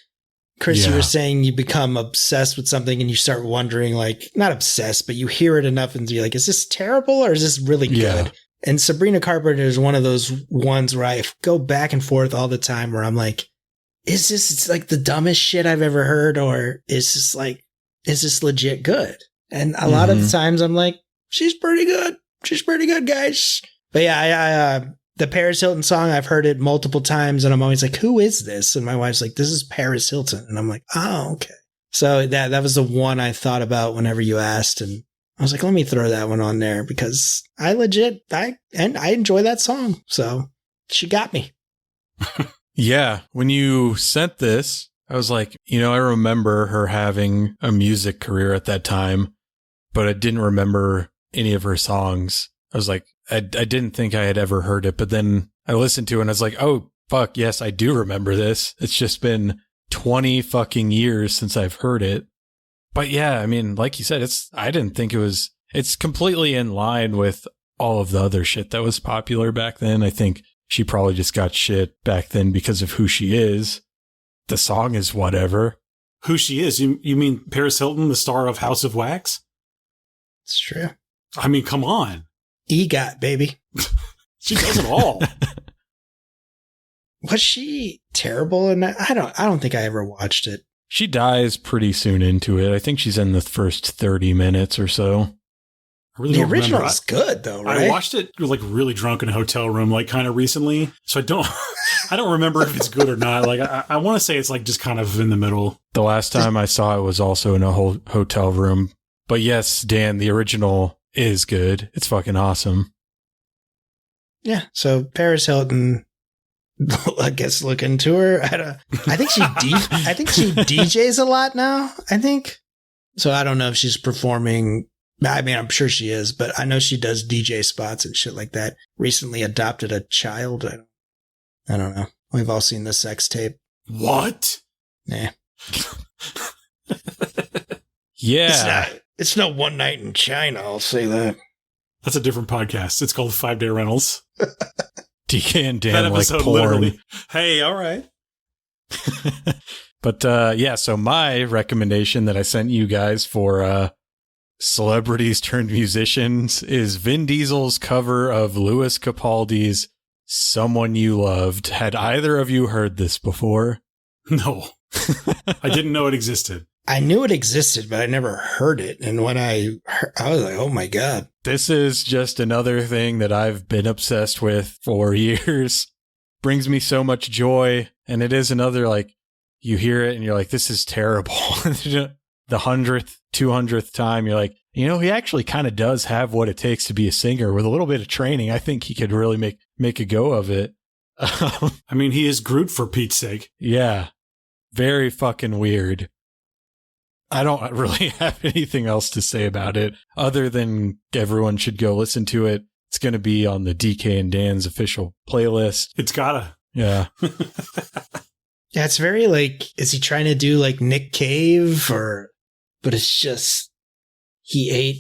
Chris, you were saying you become obsessed with something and you start wondering, like, not obsessed, but you hear it enough and you're like, is this terrible or is this really good? And Sabrina Carpenter is one of those ones where I go back and forth all the time where I'm like, is this like the dumbest shit I've ever heard, or is this legit good? And a lot of the times I'm like, she's pretty good. She's pretty good, guys. But yeah, the Paris Hilton song, I've heard it multiple times and I'm always like, who is this? And my wife's like, this is Paris Hilton. And I'm like, oh, okay. So that was the one I thought about whenever you asked. And I was like, let me throw that one on there because I enjoy that song. So she got me. Yeah. When you sent this, I was like, I remember her having a music career at that time, but I didn't remember any of her songs. I was like, I didn't think I had ever heard it, but then I listened to it and I was like, oh, fuck, yes, I do remember this. It's just been 20 fucking years since I've heard it. But yeah, I mean, like you said, I didn't think it's completely in line with all of the other shit that was popular back then. I think she probably just got shit back then because of who she is. The song is whatever. Who she is? You mean Paris Hilton, the star of House of Wax? It's true. I mean, come on. EGOT, baby. She does it all. Was she terrible in that? I don't think I ever watched it. She dies pretty soon into it. I think she's in the first 30 minutes or so. Really the original is good though, right? I watched it like really drunk in a hotel room, like kind of recently. So I don't remember if it's good or not. Like I want to say it's like just kind of in the middle. The last time I saw it was also in a whole hotel room. But yes, Dan, the original is good. It's fucking awesome. Yeah. So Paris Hilton, I guess look into her. I think she DJs a lot now. I think so. I don't know if she's performing. I mean, I'm sure she is, but I know she does DJ spots and shit like that. Recently adopted a child. I don't know. We've all seen the sex tape. What? Yeah. Yeah. It's no One Night in China, I'll say that. That's a different podcast. It's called 5 Day Rentals. DK and That Dan like episode porn. literally. Hey, all right. But yeah, so my recommendation that I sent you guys for celebrities turned musicians is Vin Diesel's cover of Louis Capaldi's Someone You Loved. Had either of you heard this before? No. I didn't know it existed. I knew it existed, but I never heard it. And when I was like, oh my God. This is just another thing that I've been obsessed with for years. Brings me so much joy. And it is another, like, you hear it and you're like, this is terrible. The 100th, 200th time, you're like, you know, he actually kind of does have what it takes to be a singer. With a little bit of training, I think he could really make a go of it. I mean, he is Groot for Pete's sake. Yeah. Very fucking weird. I don't really have anything else to say about it other than everyone should go listen to it. It's going to be on the DK and Dan's official playlist. It's gotta. Yeah. Yeah, it's very like, is he trying to do like Nick Cave but it's just, he ate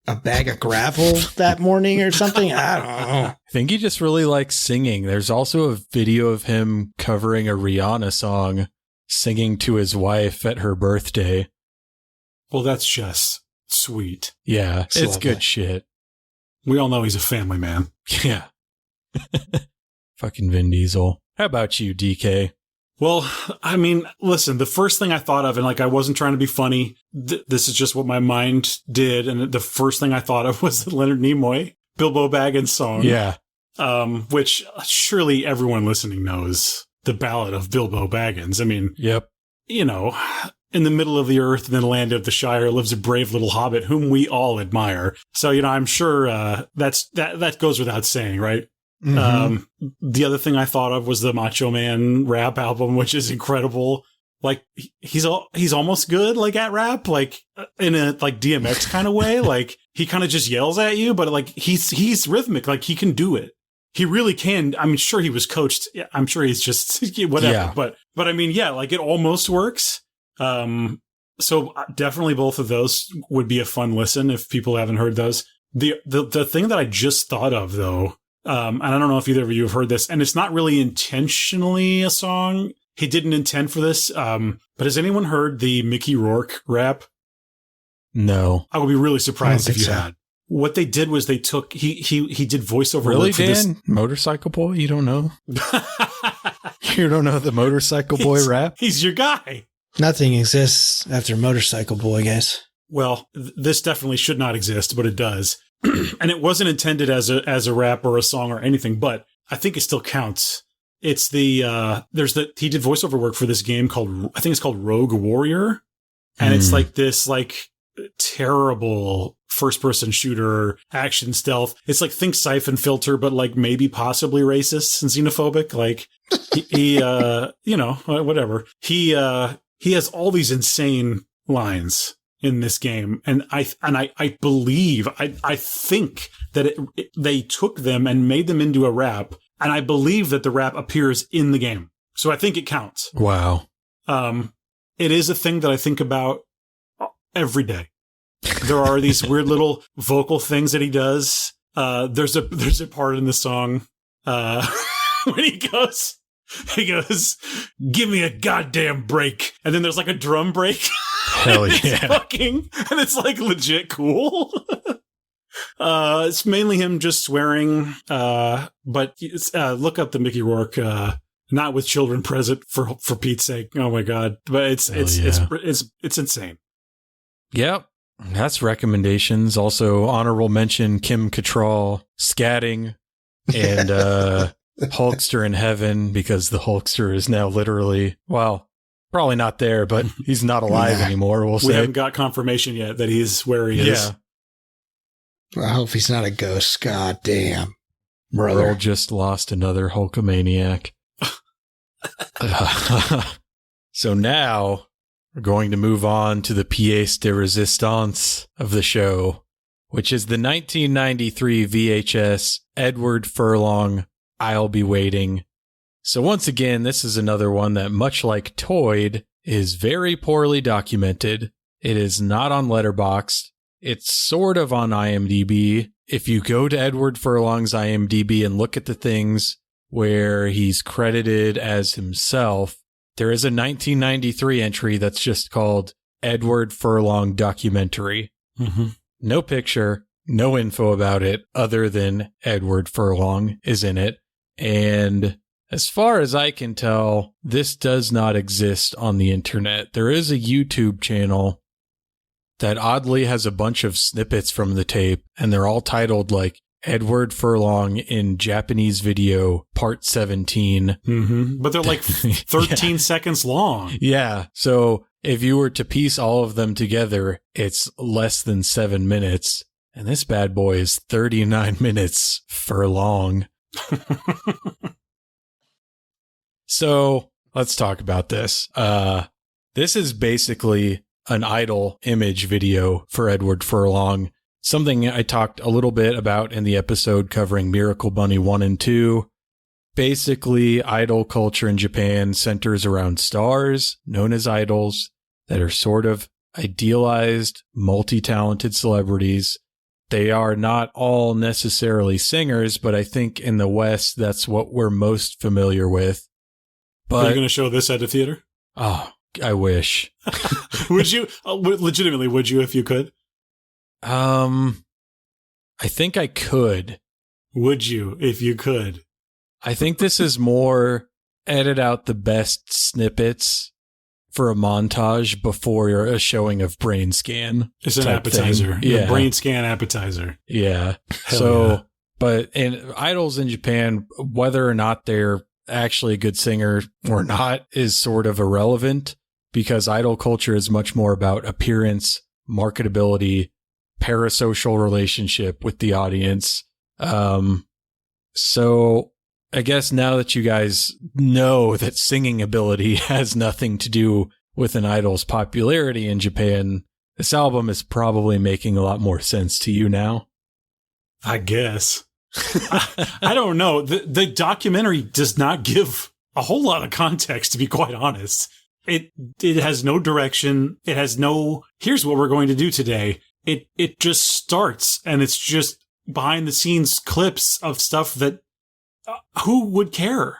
a bag of gravel that morning or something? I don't know. I think he just really likes singing. There's also a video of him covering a Rihanna song, singing to his wife at her birthday. Well, that's just sweet. Yeah, It's it's lovely. good shit. We all know he's a family man. Yeah. Fucking Vin Diesel. How about you, DK? Well, I mean, listen, the first thing I thought of, and like I wasn't trying to be funny, this is just what my mind did, and the first thing I thought of was the Leonard Nimoy, Bilbo Baggins song. Yeah. Which surely everyone listening knows, the Ballad of Bilbo Baggins. I mean, Yep. you know, in the middle of the earth and the land of the Shire lives a brave little hobbit whom we all admire. So, you know, I'm sure that goes without saying, right? Mhm. The other thing I thought of was the Macho Man rap album, which is incredible. Like he's almost good, like at rap, like in a like DMX kind of way. Like he kind of just yells at you, but like he's rhythmic, like he can do it. He really can. I'm sure he was coached. I'm sure he's just whatever. Yeah. But I mean, yeah, like it almost works. So definitely both of those would be a fun listen if people haven't heard those. The thing that I just thought of though. And I don't know if either of you have heard this, and it's not really intentionally a song. He didn't intend for this. But has anyone heard the Mickey Rourke rap? No. I would be really surprised if you so. had. What they did was they took, he did voiceover Really, work for Dan? Motorcycle Boy? You don't know? this. You don't know the Motorcycle Boy rap? He's your guy. Nothing exists after Motorcycle Boy, guys. Well, this definitely should not exist, but it does. And it wasn't intended as a rap or a song or anything, but I think it still counts. It's he did voiceover work for this game called, I think it's called Rogue Warrior. And it's like this like terrible first person shooter action stealth. It's like think Siphon Filter, but like maybe possibly racist and xenophobic. Like he you know, whatever. He has all these insane lines in this game, and I believe I think that they took them and made them into a rap, and I believe that the rap appears in the game, so I think it counts. Wow. It is a thing that I think about every day. There are these weird little vocal things that he does. There's a part in the song when he goes, "Give me a goddamn break," and then there's like a drum break. Hell yeah. And it's like legit cool. It's mainly him just swearing. But it's, look up the Mickey Rourke, not with children present for Pete's sake. Oh my God. But it's insane. Yep. That's recommendations. Also, honorable mention Kim Cattrall scatting and Hulkster in Heaven, because the Hulkster is now literally, well, probably not there, but he's not alive anymore, we'll say. We haven't got confirmation yet that he's where he is. Yeah. I hope he's not a ghost. God damn. Earl Brother. just lost another Hulkamaniac. So now we're going to move on to the pièce de résistance of the show, which is the 1993 VHS Edward Furlong, I'll Be Waiting. So once again, this is another one that, much like Toyd, is very poorly documented. It is not on Letterboxd. It's sort of on IMDb. If you go to Edward Furlong's IMDb and look at the things where he's credited as himself, there is a 1993 entry that's just called Edward Furlong Documentary. Mm-hmm. No picture, no info about it other than Edward Furlong is in it. And as far as I can tell, this does not exist on the internet. There is a YouTube channel that oddly has a bunch of snippets from the tape, and they're all titled like Edward Furlong in Japanese Video Part 17. Mm-hmm. But they're like 13 seconds long. Yeah. So if you were to piece all of them together, it's less than 7 minutes. And this bad boy is 39 minutes furlong. So let's talk about this. This is basically an idol image video for Edward Furlong, something I talked a little bit about in the episode covering Miracle Bunny 1 and 2. Basically, idol culture in Japan centers around stars, known as idols, that are sort of idealized, multi-talented celebrities. They are not all necessarily singers, but I think in the West, that's what we're most familiar with. But, are you going to show this at a theater? Oh, I wish. Would you? Legitimately, would you if you could? I think I could. Would you if you could? I think this is more edit out the best snippets for a montage before a showing of Brain Scan. It's an appetizer. Yeah. Brain Scan appetizer. Yeah. Hell so, yeah. But in idols in Japan, whether or not they're actually a good singer or not is sort of irrelevant, because idol culture is much more about appearance, marketability, parasocial relationship with the audience. So I guess now that you guys know that singing ability has nothing to do with an idol's popularity in Japan, this album is probably making a lot more sense to you now. I guess. I don't know. The documentary does not give a whole lot of context, to be quite honest. It has no direction. It has no, here's what we're going to do today. It just starts, and it's just behind the scenes clips of stuff that who would care?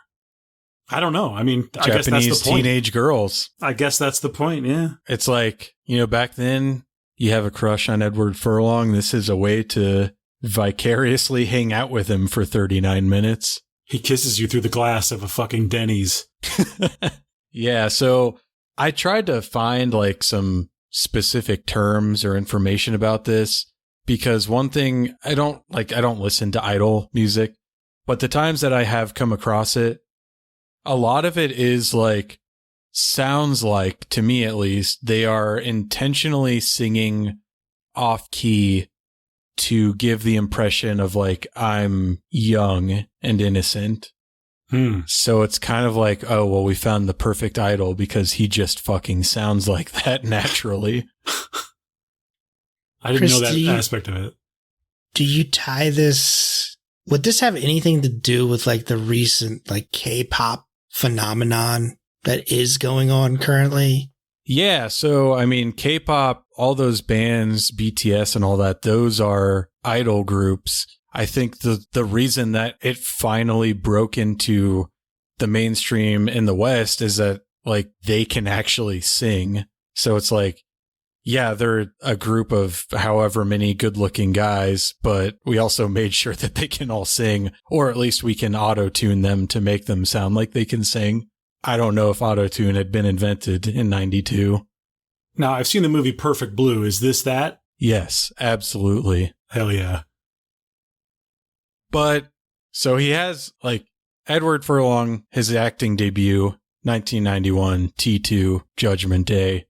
I don't know. I mean, I guess that's the point. Teenage girls. I guess that's the point. Yeah. It's like, back then you have a crush on Edward Furlong. This is a way to vicariously hang out with him for 39 minutes. He kisses you through the glass of a fucking Denny's. Yeah, so I tried to find like some specific terms or information about this, because one thing I don't listen to idol music, but the times that I have come across it, a lot of it is like, sounds like, to me at least, they are intentionally singing off key to give the impression of like, I'm young and innocent. So it's kind of like, oh, well, we found the perfect idol because he just fucking sounds like that naturally. I didn't know that aspect of it. Do you tie this? Would this have anything to do with like the recent like K-pop phenomenon that is going on currently? Yeah. So, I mean, K-pop, all those bands, BTS and all that, those are idol groups. I think the reason that it finally broke into the mainstream in the West is that like they can actually sing. So it's like, yeah, they're a group of however many good looking guys, but we also made sure that they can all sing, or at least we can auto-tune them to make them sound like they can sing. I don't know if auto-tune had been invented in 92. Now, I've seen the movie Perfect Blue. Is this that? Yes, absolutely. Hell yeah. But so he has like Edward Furlong, his acting debut, 1991, T2, Judgment Day.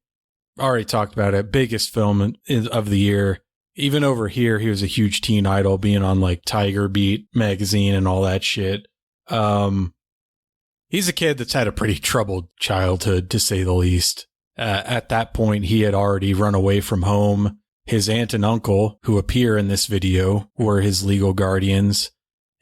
Already talked about it. Biggest film of the year. Even over here, he was a huge teen idol, being on like Tiger Beat magazine and all that shit. He's a kid that's had a pretty troubled childhood, to say the least. At that point, he had already run away from home. His aunt and uncle, who appear in this video, were his legal guardians.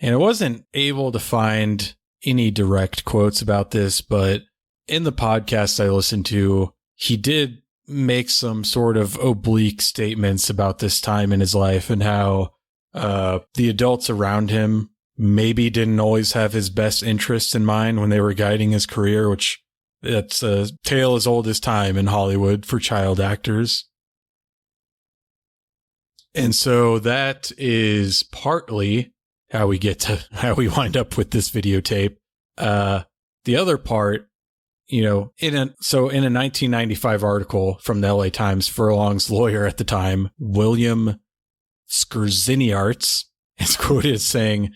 And I wasn't able to find any direct quotes about this, but in the podcast I listened to, he did makes some sort of oblique statements about this time in his life and how the adults around him maybe didn't always have his best interests in mind when they were guiding his career, which that's a tale as old as time in Hollywood for child actors. And so that is partly how we wind up with this videotape. The other part, in a 1995 article from the LA Times, Furlong's lawyer at the time, William Skurziniarts, is quoted as saying,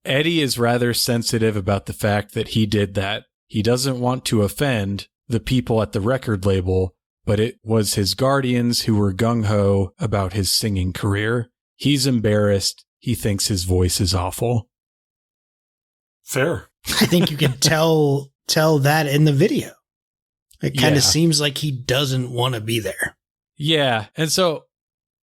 Eddie is rather sensitive about the fact that he did that. He doesn't want to offend the people at the record label, but it was his guardians who were gung-ho about his singing career. He's embarrassed. He thinks his voice is awful. Fair. I think you can tell that in the video. It kind of seems like he doesn't want to be there. Yeah. And so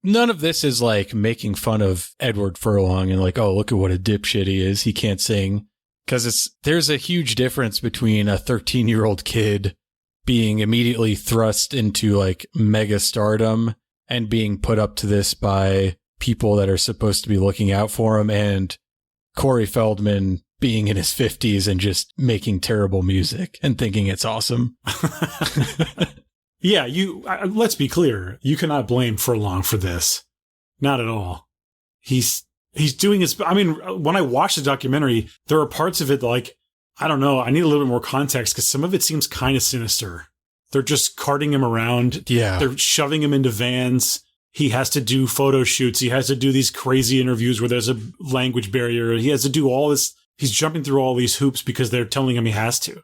none of this is like making fun of Edward Furlong and like, oh, look at what a dipshit he is. He can't sing. Because there's a huge difference between a 13-year-old kid being immediately thrust into like mega stardom and being put up to this by people that are supposed to be looking out for him, and Corey Feldman being in his 50s and just making terrible music and thinking it's awesome. Yeah, let's be clear. You cannot blame Furlong for this. Not at all. He's doing his, I mean, when I watched the documentary, there are parts of it like, I don't know, I need a little bit more context because some of it seems kind of sinister. They're just carting him around. Yeah. They're shoving him into vans. He has to do photo shoots. He has to do these crazy interviews where there's a language barrier. He has to do all this. He's jumping through all these hoops because they're telling him he has to.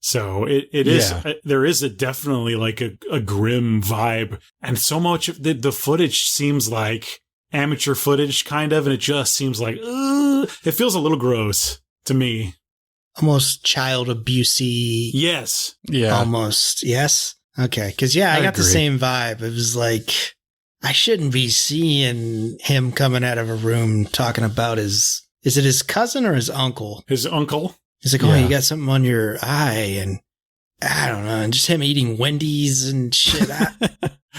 So there is definitely like a grim vibe. And so much of the footage seems like amateur footage kind of, and it just seems like, it feels a little gross to me. Almost child abusey. Yes. Yeah. Almost. Yes. Okay. Because I got agree. the same vibe. It was like, I shouldn't be seeing him coming out of a room talking about is it his cousin or his uncle? His uncle. He's like, oh, you got something on your eye, and I don't know, and just him eating Wendy's and shit.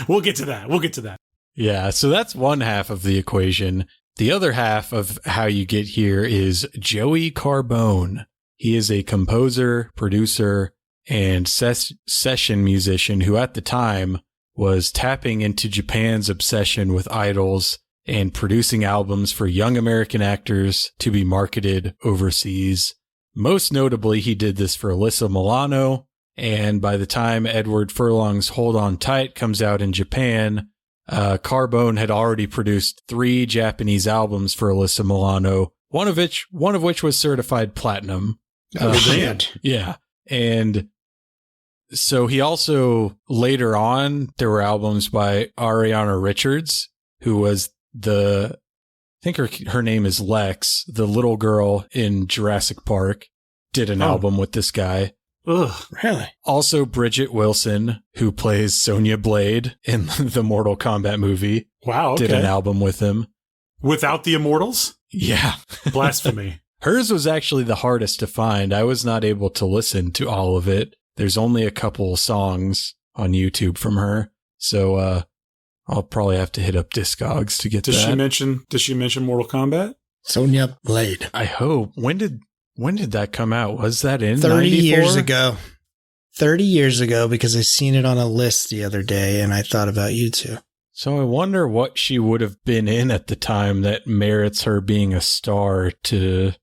We'll get to that. Yeah, so that's one half of the equation. The other half of how you get here is Joey Carbone. He is a composer, producer, and session musician who at the time was tapping into Japan's obsession with idols and producing albums for young American actors to be marketed overseas. Most notably, he did this for Alyssa Milano, and by the time Edward Furlong's Hold On Tight comes out in Japan, Carbone had already produced 3 Japanese albums for Alyssa Milano, one of which was certified platinum. Yeah. And so he also, later on, there were albums by Ariana Richards, who was I think her name is Lex, the little girl in Jurassic Park, did an album with this guy. Ugh, really? Also, Bridget Wilson, who plays Sonya Blade in the Mortal Kombat movie, wow, okay. did an album with him. Without the Immortals? Yeah. Blasphemy. Hers was actually the hardest to find. I was not able to listen to all of it. There's only a couple songs on YouTube from her. So I'll probably have to hit up Discogs to get that. Does she mention Mortal Kombat? Sonya Blade. I hope. When did that come out? Was that in 30 94? years ago. 30 years ago, because I seen it on a list the other day and I thought about you too. So I wonder what she would have been in at the time that merits her being a star to...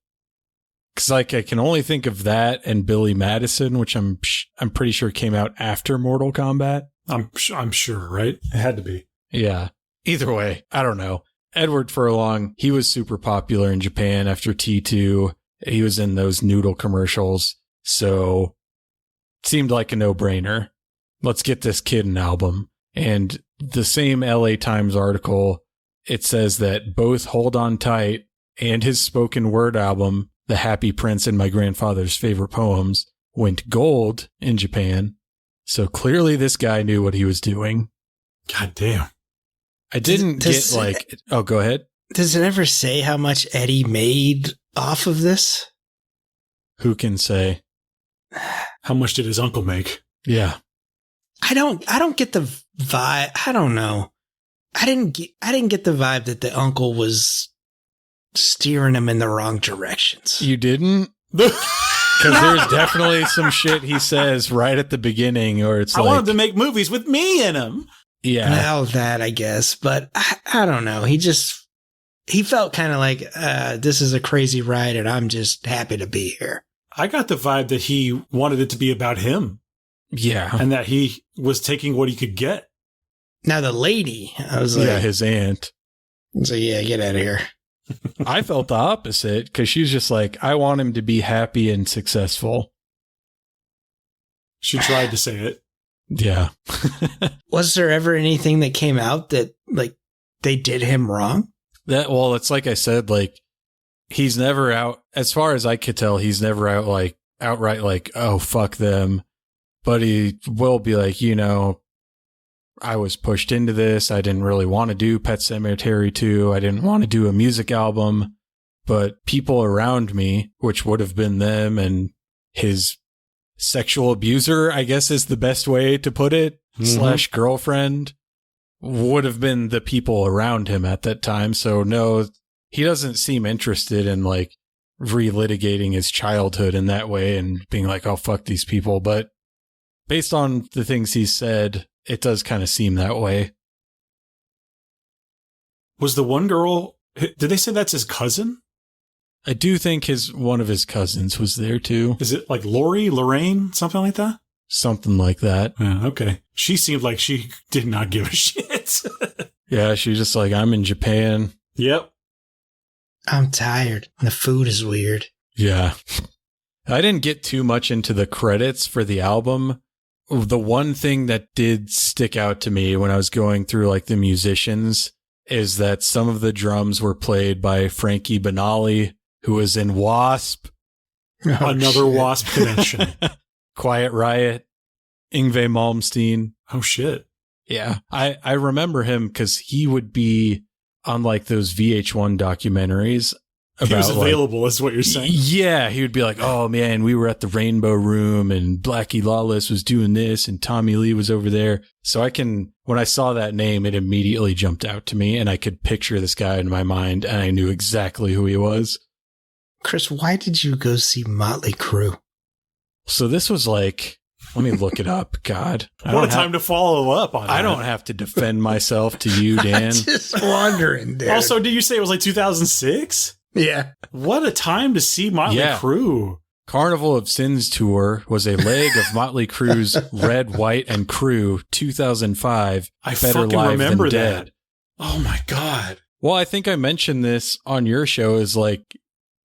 Because like I can only think of that and Billy Madison, which I'm pretty sure came out after Mortal Kombat. I'm sure, right? It had to be. Yeah. Either way, I don't know. Edward Furlong, he was super popular in Japan after T2. He was in those noodle commercials. So it seemed like a no-brainer. Let's get this kid an album. And the same LA Times article, it says that both Hold On Tight and his spoken word album, The Happy Prince and My Grandfather's Favorite Poems, went gold in Japan. So clearly this guy knew what he was doing. God damn. I didn't get like... Oh, go ahead. Does it ever say how much Eddie made off of this? Who can say? How much did his uncle make? Yeah. I don't get the vibe. I don't know. I didn't get the vibe that the uncle was steering him in the wrong directions. You didn't? Because there's definitely some shit he says right at the beginning, or it's I wanted to make movies with me in them. Yeah. Well, that, I guess. But I don't know. He felt kind of like, this is a crazy ride and I'm just happy to be here. I got the vibe that he wanted it to be about him. Yeah. And that he was taking what he could get. Now the lady, I was like, yeah, his aunt. So yeah, get out of here. I felt the opposite because she was just like, I want him to be happy and successful. She tried to say it. Yeah. Was there ever anything that came out that like they did him wrong? Well, it's like I said, like he's never out, as far as I could tell, he's never out like outright like, oh, fuck them. But he will be like, I was pushed into this. I didn't really want to do Pet Sematary 2. I didn't want to do a music album, but people around me, which would have been them and his sexual abuser, I guess is the best way to put it, / girlfriend, would have been the people around him at that time. So no, he doesn't seem interested in like relitigating his childhood in that way and being like, oh, fuck these people. But based on the things he said, it does kind of seem that way. Was the one girl, did they say that's his cousin? I do think one of his cousins was there too. Is it like Lorraine, something like that? Something like that. Yeah, okay. She seemed like she did not give a shit. Yeah, she was just like, I'm in Japan. Yep. I'm tired. The food is weird. Yeah. I didn't get too much into the credits for the album. The one thing that did stick out to me when I was going through like the musicians is that some of the drums were played by Frankie Banali, who was in Wasp. Another shit. Wasp connection. Quiet Riot, Yngwie Malmsteen. Oh, shit. Yeah. I remember him because he would be on like those VH1 documentaries. He was about, available, is what you're saying. Yeah, he would be like, oh man, we were at the Rainbow Room and Blackie Lawless was doing this and Tommy Lee was over there. So when I saw that name, it immediately jumped out to me and I could picture this guy in my mind and I knew exactly who he was. Chris, why did you go see Motley Crue? So this was like, let me look it up. God. What a time to follow up on that. I don't have to defend myself to you, Dan. Just wondering, dude. Also, did you say it was like 2006? Yeah. What a time to see Motley Crue. Carnival of Sins tour was a leg of Motley Crue's Red, White, and Crew 2005. I Better fucking Live remember Than that. Dead. Oh my God. Well, I think I mentioned this on your show as like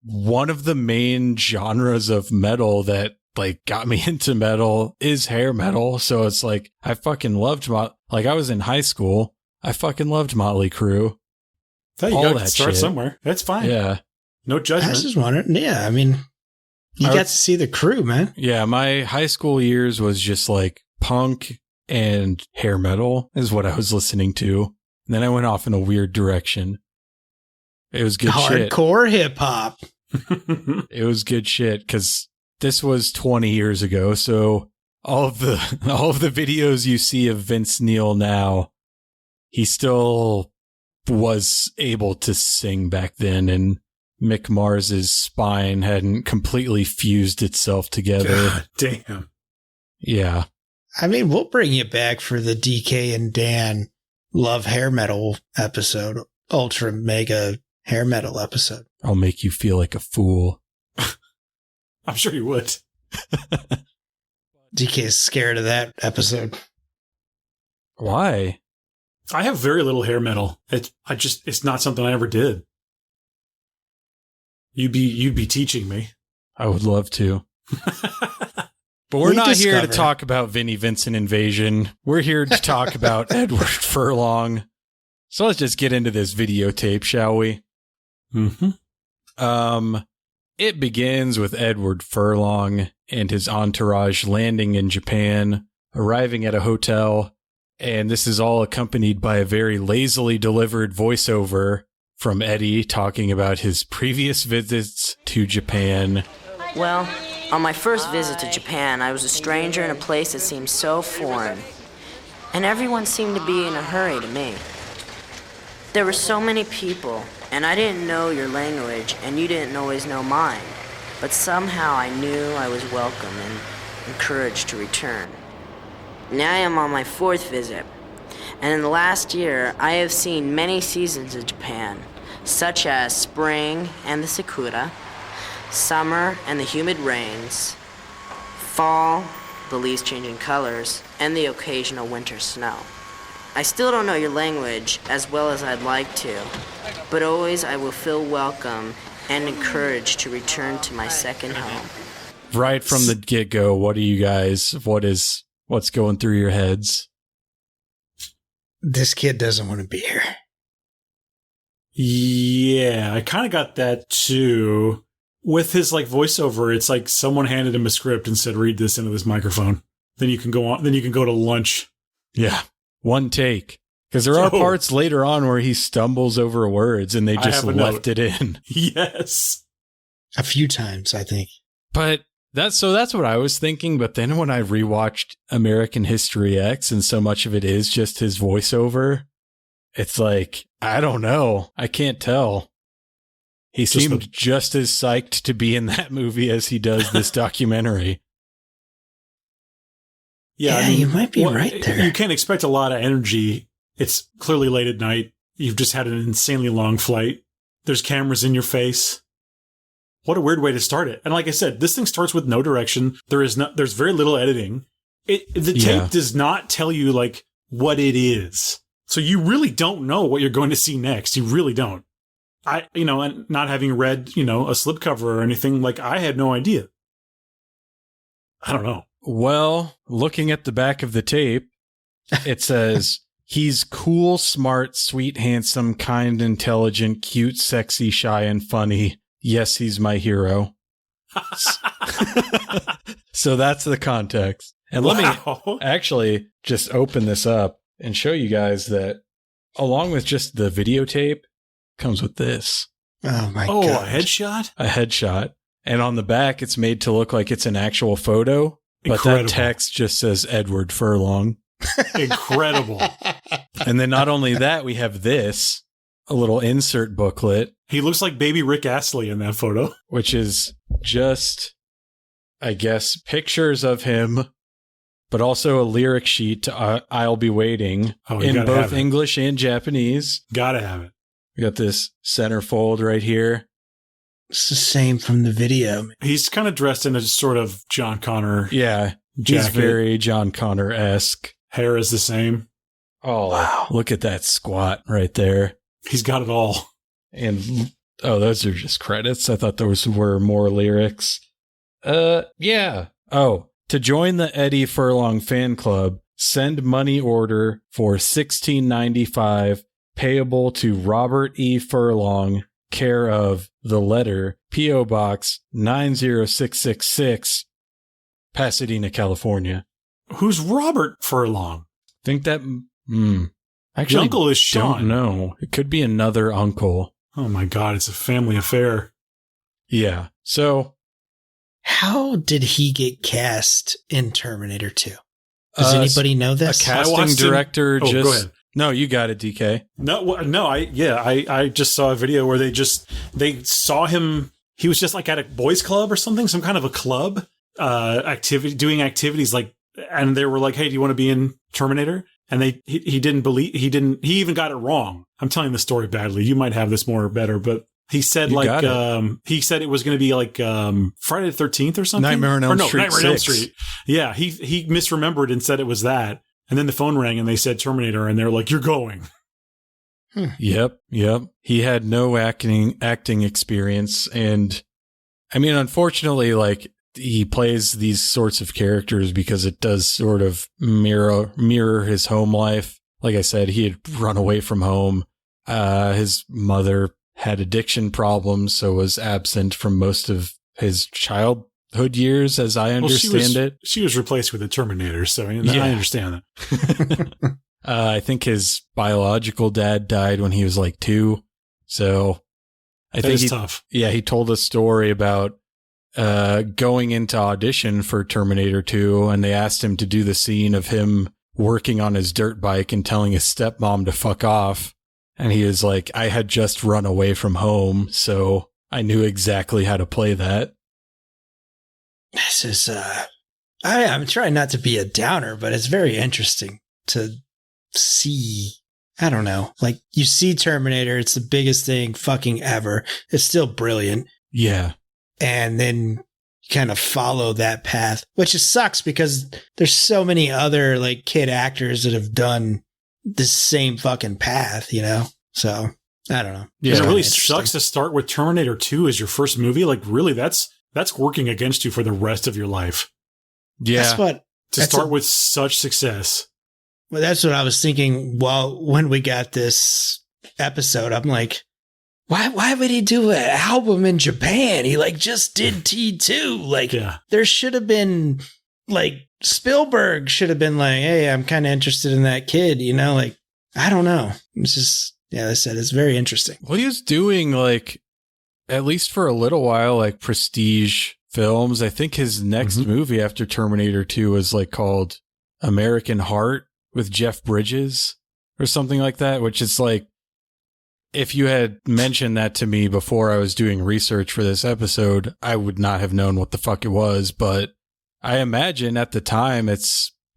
one of the main genres of metal that like got me into metal is hair metal. So it's like, I fucking loved like I was in high school. I fucking loved Motley Crue. Thought you got to start shit. somewhere. That's fine. Yeah. No I judgment. was just wondering. Yeah, I mean, you got to see the Crew, man. Yeah, my high school years was just like punk and hair metal is what I was listening to. And then I went off in a weird direction. It was good shit. Hardcore hip hop. It was good shit because this was 20 years ago. So all of the videos you see of Vince Neil now, he still was able to sing back then, and Mick Mars's spine hadn't completely fused itself together. God damn. Yeah. I mean, we'll bring you back for the DK and Dan Love Hair Metal episode, Ultra Mega Hair Metal episode. I'll make you feel like a fool. I'm sure you would. DK is scared of that episode. Why? I have very little hair metal. It's not something I ever did. You'd be teaching me. I would love to. But we're not here to talk about Vinnie Vincent Invasion. We're here to talk about Edward Furlong. So let's just get into this videotape, shall we? Mm-hmm. It begins with Edward Furlong and his entourage landing in Japan, arriving at a hotel, and this is all accompanied by a very lazily delivered voiceover from Eddie talking about his previous visits to Japan. Well, on my first visit to Japan, I was a stranger in a place that seemed so foreign. and everyone seemed to be in a hurry to me. There were so many people, and I didn't know your language, and you didn't always know mine, but somehow I knew I was welcome and encouraged to return. Now I am on my 4th visit, and in the last year I have seen many seasons of Japan, such as spring and the sakura, summer and the humid rains, fall, the leaves changing colors, and the occasional winter snow. I still don't know your language as well as I'd like to, but always I will feel welcome and encouraged to return to my second home. Right from the get-go, what's going through your heads? This kid doesn't want to be here. Yeah, I kind of got that too. With his voiceover, it's like someone handed him a script and said, "Read this into this microphone." Then you can go on. Then you can go to lunch. Yeah, one take. Because there are parts later on where he stumbles over words and they just left it in. Yes, a few times, I think. But that's what I was thinking. But then when I rewatched American History X, and so much of it is just his voiceover, it's like, I don't know. I can't tell. He seemed just as psyched to be in that movie as he does this documentary. Yeah, I mean, you might be right there. You can't expect a lot of energy. It's clearly late at night. You've just had an insanely long flight. There's cameras in your face. What a weird way to start it. And like I said, this thing starts with no direction. There's very little editing. The tape does not tell you what it is. So you really don't know what you're going to see next. You really don't. And not having read, a slipcover or anything, I had no idea. I don't know. Well, looking at the back of the tape, it says, he's cool, smart, sweet, handsome, kind, intelligent, cute, sexy, shy, and funny. Yes, he's my hero. So that's the context. And let me actually just open this up and show you guys that along with just the videotape, comes with this. Oh my god. Oh, a headshot? A headshot. And on the back, it's made to look like it's an actual photo. But Incredible. That text just says Edward Furlong. Incredible. And then not only that, we have this, a little insert booklet. He looks like baby Rick Astley in that photo. Which is just, I guess, pictures of him, but also a lyric sheet to I'll Be Waiting in both English and Japanese. Gotta have it. We got this centerfold right here. It's the same from the video. He's kind of dressed in a sort of John Connor. Yeah. Jacket. He's very John Connor-esque. Hair is the same. Oh, wow. Look at that squat right there. He's got it all. And, those are just credits. I thought those were more lyrics. Yeah. Oh, to join the Eddie Furlong fan club, send money order for $16.95 payable to Robert E. Furlong, care of The Letter, P.O. Box 90666, Pasadena, California. Who's Robert Furlong? Think that... Actually, uncle is Sean. Don't know. It could be another uncle. Oh my god, it's a family affair. Yeah. So... How did he get cast in Terminator 2? Does anybody know this? A casting director go ahead. No, you got it, DK. No, I just saw a video where they saw him. He was just at a boys club or something, some kind of a club, doing activities and they were like, "Hey, do you want to be in Terminator?" And he even got it wrong. I'm telling the story badly. You might have this more or better, but he said he said it was going to be Friday the 13th or something. Nightmare on Elm Street. Nightmare on Elm Street. Yeah, he misremembered and said it was that. And then the phone rang and they said Terminator, and they're like, "You're going." Yep. He had no acting experience, and I mean, unfortunately, he plays these sorts of characters because it does sort of mirror his home life. Like I said, he had run away from home. His mother had addiction problems, so was absent from most of his childhood years, as I understand it. She was replaced with a Terminator, so I understand that. I think his biological dad died when he was 2. So I think it's tough. Yeah, he told a story about going into audition for Terminator 2, and they asked him to do the scene of him working on his dirt bike and telling his stepmom to fuck off. And he was like, I had just run away from home, so I knew exactly how to play that. This is, I'm trying not to be a downer, but it's very interesting to see. I don't know. Like, you see Terminator, it's the biggest thing fucking ever. It's still brilliant. Yeah. And then you kind of follow that path, which just sucks because there's so many other like kid actors that have done the same fucking path, you know? So I don't know. Yeah, it really sucks to start with Terminator 2 as your first movie. Like, really, that's working against you for the rest of your life. Yeah. To start with such success. Well, that's what I was thinking. Well, when we got this episode, I'm like, why would he do an album in Japan? He like just did T2. Like, there should have been like Spielberg should have been like, hey, I'm kind of interested in that kid, you know? Like, I don't know. It's just, I said it's very interesting. Well, he was doing like, at least for a little while, like prestige films. I think his next movie after Terminator 2 was like called American Heart with Jeff Bridges or something like that, which is like, if you had mentioned that to me before I was doing research for this episode, I would not have known what the fuck it was. But I imagine at the time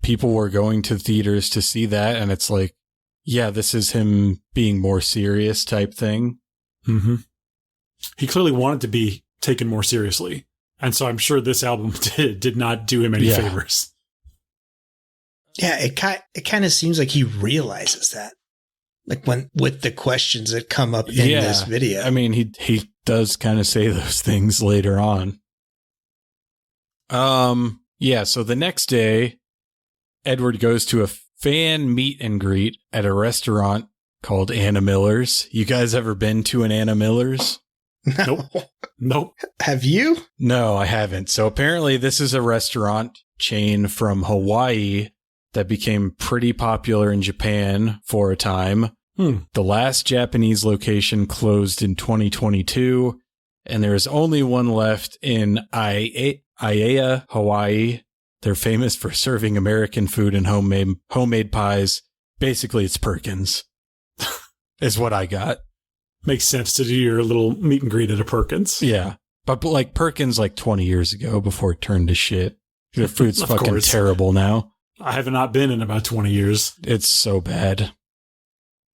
people were going to theaters to see that. And it's like, yeah, this is him being more serious type thing. Mm-hmm. He clearly wanted to be taken more seriously. And so I'm sure this album did not do him any favors. Yeah, it kind of seems like he realizes that. Like with the questions that come up in this video. I mean, he does kind of say those things later on. So the next day, Edward goes to a fan meet and greet at a restaurant called Anna Miller's. You guys ever been to an Anna Miller's? Nope. Have you? No, I haven't. So apparently this is a restaurant chain from Hawaii that became pretty popular in Japan for a time. The last Japanese location closed in 2022, and there is only one left in Aiea, Hawaii. They're famous for serving American food and homemade pies. Basically, it's Perkins, is what I got. Makes sense to do your little meet and greet at a Perkins. Yeah, but like Perkins like 20 years ago before it turned to shit. Their food's fucking terrible now. I have not been in about 20 years. It's so bad.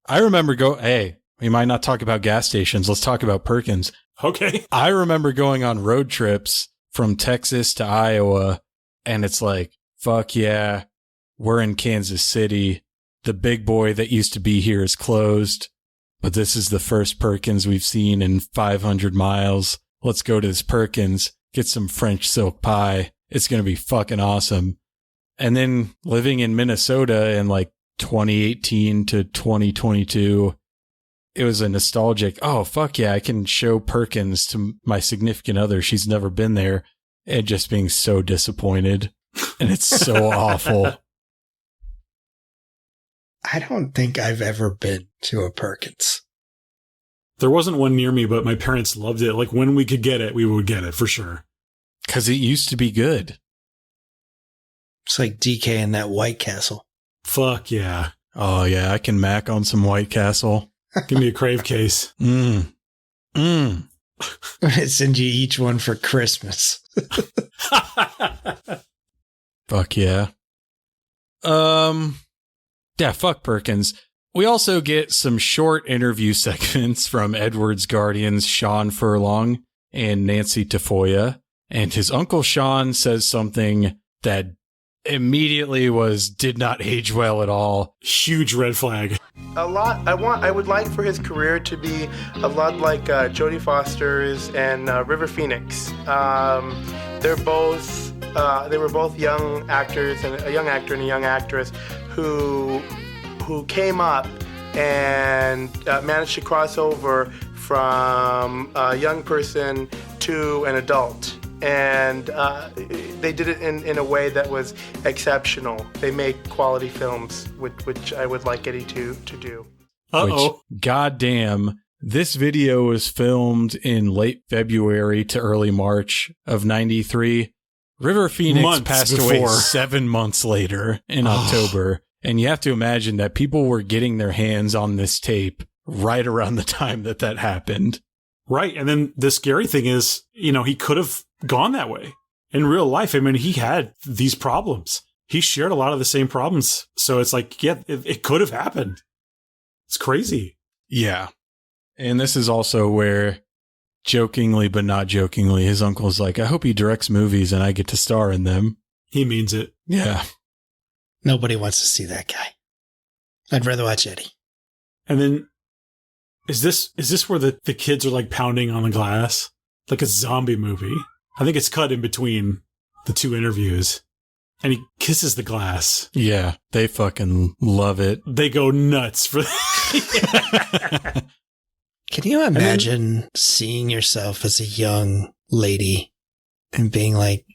I remember hey, we might not talk about gas stations. Let's talk about Perkins. Okay. I remember going on road trips from Texas to Iowa, and it's like, fuck yeah, we're in Kansas City. The big boy that used to be here is closed, but this is the first Perkins we've seen in 500 miles. Let's go to this Perkins, get some French silk pie. It's going to be fucking awesome. And then living in Minnesota in like 2018 to 2022, it was a nostalgic, oh, fuck yeah, I can show Perkins to my significant other. She's never been there. And just being so disappointed. And it's so awful. I don't think I've ever been to a Perkins. There wasn't one near me, but my parents loved it. Like, when we could get it, we would get it for sure. Because it used to be good. It's like DK and that White Castle. Fuck yeah. Oh, yeah, I can mac on some White Castle. Give me a crave case. I'm going to send you each one for Christmas. Fuck yeah. Yeah, fuck Perkins. We also get some short interview segments from Edward's guardians, Sean Furlong and Nancy Tafoya. And his uncle Sean says something that immediately did not age well at all. Huge red flag. I would like for his career to be a lot like Jodie Foster's and River Phoenix. They were both young actors, and a young actor and a young actress who came up and managed to cross over from a young person to an adult. And they did it in a way that was exceptional. They make quality films, which I would like Eddie to do. Uh-oh. Which, goddamn, this video was filmed in late February to early March of 93. River Phoenix passed away 7 months later in October. And you have to imagine that people were getting their hands on this tape right around the time that happened. Right. And then the scary thing is, he could have gone that way. In real life, I mean, he had these problems. He shared a lot of the same problems. So it's like, yeah, it could have happened. It's crazy. Yeah. And this is also where, jokingly but not jokingly, his uncle's like, I hope he directs movies and I get to star in them. He means it. Yeah. Nobody wants to see that guy. I'd rather watch Eddie. And then, is this where the kids are like pounding on the glass? Like a zombie movie? I think it's cut in between the two interviews. And he kisses the glass. Yeah, they fucking love it. They go nuts for that. Can you imagine seeing yourself as a young lady and being like,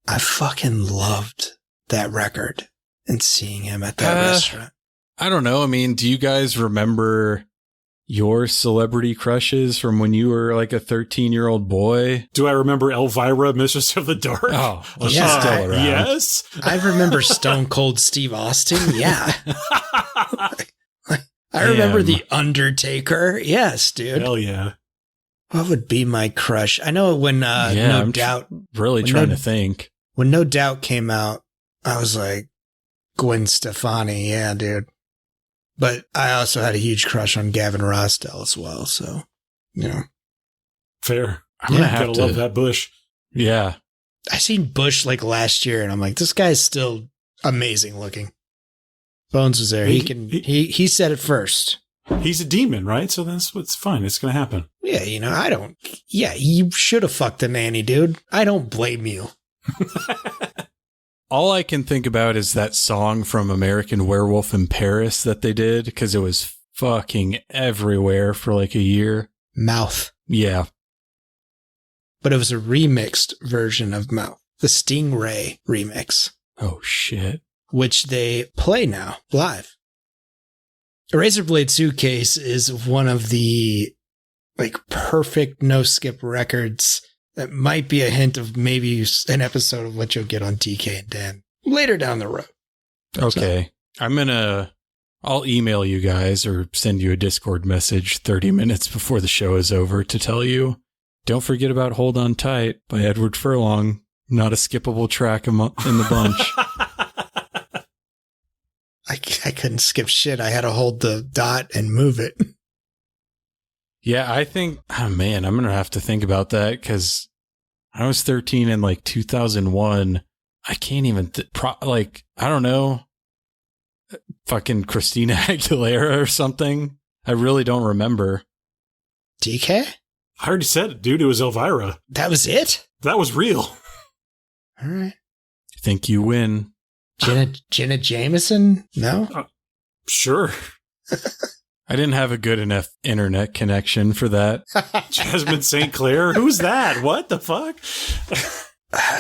I fucking loved that record, and seeing him at that restaurant? I don't know. I mean, do you guys remember your celebrity crushes from when you were like a 13-year-old boy? Do I remember Elvira, Mistress of the Dark? Oh, well, yeah. she's still around. Yes. I remember Stone Cold Steve Austin. Yeah. I remember The Undertaker. Yes, dude. Hell yeah. What would be my crush? I know when No Doubt... Really trying to think. When No Doubt came out, I was like, Gwen Stefani. Yeah, dude. But I also had a huge crush on Gavin Rossdale as well. So, Fair. I'm gonna have gotta to love that Bush. Yeah. I seen Bush like last year, and I'm like, this guy's still amazing looking. Bones was there. He said it first. He's a demon, right? So that's what's fine. It's gonna happen. Yeah, I don't. Yeah, you should have fucked the nanny, dude. I don't blame you. All I can think about is that song from American Werewolf in Paris that they did, because it was fucking everywhere for like a year. Mouth. Yeah. But it was a remixed version of Mouth. The Stingray remix. Oh, shit. Which they play now, live. A Razorblade Suitcase is one of the like perfect no-skip records that might be a hint of maybe an episode of what you'll get on DK and Dan later down the road. Okay. So, I'll email you guys or send you a Discord message 30 minutes before the show is over to tell you, don't forget about Hold On Tight by Edward Furlong. Not a skippable track in the bunch. I couldn't skip shit. I had to hold the dot and move it. Yeah, I think, oh man, I'm going to have to think about that because I was 13 in like 2001. I can't even, I don't know, fucking Christina Aguilera or something. I really don't remember. DK? I already said it, dude. It was Elvira. That was it? That was real. All right. I think you win. Jenna Jameson? No? Sure. I didn't have a good enough internet connection for that. Jasmine St. Clair? Who's that? What the fuck?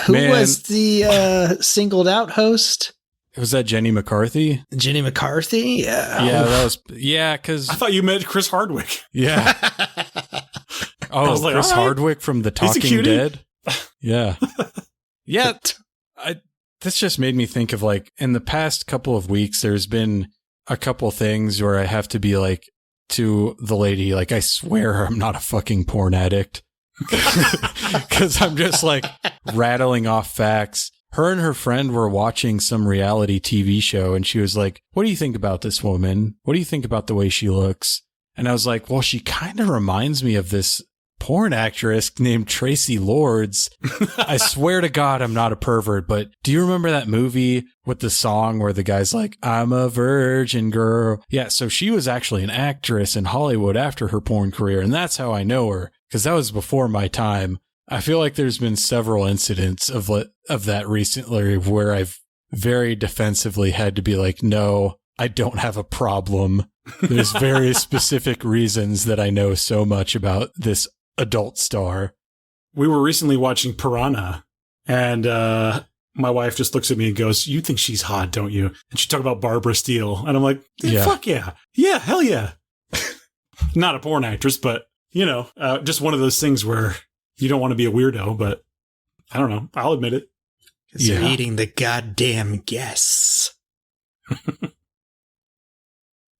Who was the singled out host? Was that Jenny McCarthy? Jenny McCarthy? Yeah. Yeah, that was, because... I thought you meant Chris Hardwick. Yeah. Oh, was like, Chris all right. Hardwick from The Talking Dead? Yeah. Yeah. This just made me think of like, in the past couple of weeks, there's been a couple things where I have to be like, to the lady, like, I swear I'm not a fucking porn addict. Because I'm just like rattling off facts. Her and her friend were watching some reality TV show, and she was like, what do you think about this woman? What do you think about the way she looks? And I was like, well, she kind of reminds me of this porn actress named Tracy Lords. I swear to God, I'm not a pervert, but do you remember that movie with the song where the guy's like, I'm a virgin girl? Yeah, so she was actually an actress in Hollywood after her porn career, and that's how I know her, because that was before my time. I feel like there's been several incidents of that recently where I've very defensively had to be like, no, I don't have a problem. There's very specific reasons that I know so much about this adult star. We were recently watching Piranha, and my wife just looks at me and goes, you think she's hot, don't you? And she talked about Barbara Steele. And I'm like, yeah. Fuck yeah. Yeah, hell yeah. Not a porn actress, but, just one of those things where you don't want to be a weirdo, but I don't know. I'll admit it. Because you're eating the goddamn guests.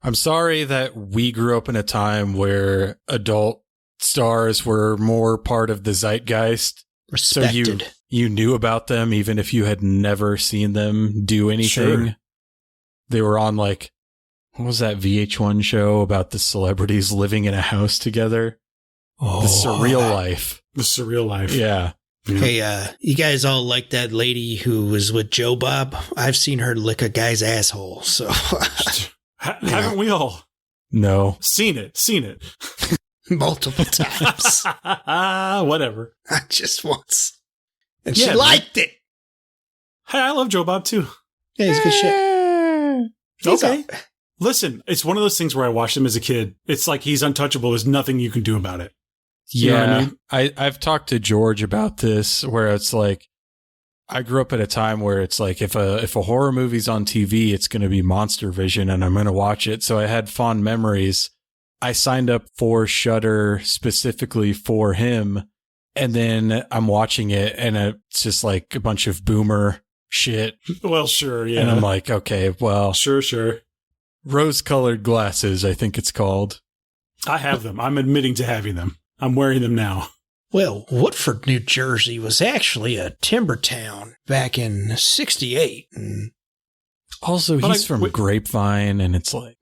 I'm sorry that we grew up in a time where adult stars were more part of the zeitgeist. Respected. So you knew about them even if you had never seen them do anything. Sure. They were on like, what was that VH1 show about the celebrities living in a house together? Oh, The Surreal Life. The Surreal Life. Yeah. Hey, you guys all like that lady who was with Joe Bob? I've seen her lick a guy's asshole, so... Haven't we all? No. Seen it. Multiple times. Whatever. Not just once. And Yeah, she man. liked it. Hey, I love Joe Bob too. Yeah, he's good shit. He's Okay. all- Listen, it's one of those things where I watched him as a kid. It's like he's untouchable. There's nothing you can do about it. You know what I mean? I've talked to George about this where it's like, I grew up at a time where it's like if a horror movie's on TV, it's going to be Monster Vision and I'm going to watch it. So I had fond memories. I signed up for Shudder specifically for him, and then I'm watching it and it's just like a bunch of boomer shit. Well, sure, yeah. And I'm like, okay, well, Sure. rose-colored glasses, I think it's called. I have them. I'm admitting to having them. I'm wearing them now. Well, Woodford, New Jersey was actually a timber town back in 68. And Also, But he's from wait- Grapevine, and it's like,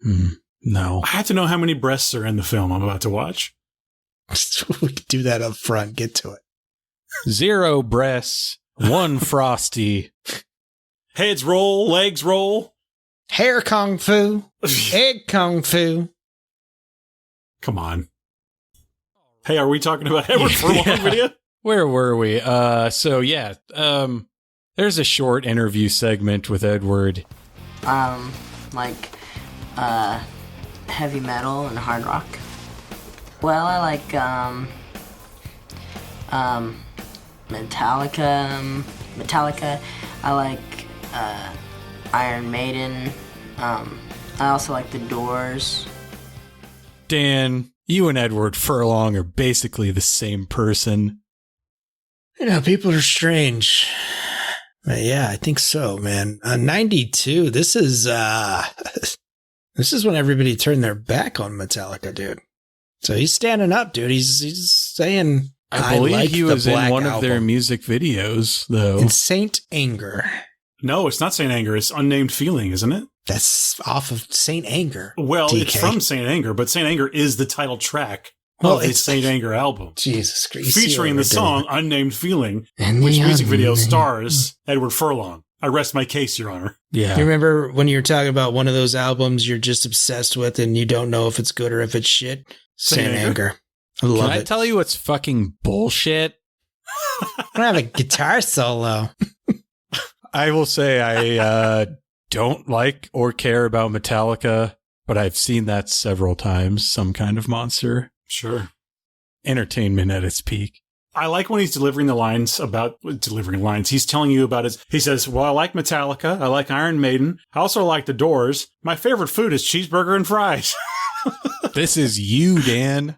no. I have to know how many breasts are in the film I'm about to watch. we could do that up front. Get to it. 0 breasts, 1 frosty. Heads roll, legs roll. Hair kung fu, egg kung fu. Come on. Hey, are we talking about Edward Furlong Yeah. video? Where were we? There's a short interview segment with Edward. Heavy metal and hard rock. Well, I like, Metallica. I like, Iron Maiden. I also like The Doors. Dan, you and Edward Furlong are basically the same person. You know, people are strange. But yeah, I think so, man. 92. This is when everybody turned their back on Metallica, dude. So he's standing up, dude. He's saying, I believe like he the was in Black one of their Album. music videos, though. In Saint Anger. No, it's not Saint Anger. It's Unnamed Feeling, isn't it? That's off of Saint Anger. Well, it's DK. from Saint Anger, but Saint Anger is the title track Well, of the it's- Saint Anger album, Jesus Christ. featuring the song Unnamed Feeling, And which the music video unnamed- stars Edward Furlong. I rest my case, Your Honor. Yeah. You remember when you were talking about one of those albums you're just obsessed with and you don't know if it's good or if it's shit? Saint Saint Anger. Anger. I love Can I it. tell you what's fucking bullshit? I don't have a guitar solo. I will say I don't like or care about Metallica, but I've seen that several times. Some Kind of Monster. Sure. Entertainment at its peak. I like when he's delivering the lines about delivering lines. He's telling you about his. He says, "Well, I like Metallica. I like Iron Maiden. I also like The Doors. My favorite food is cheeseburger and fries." This is you, Dan.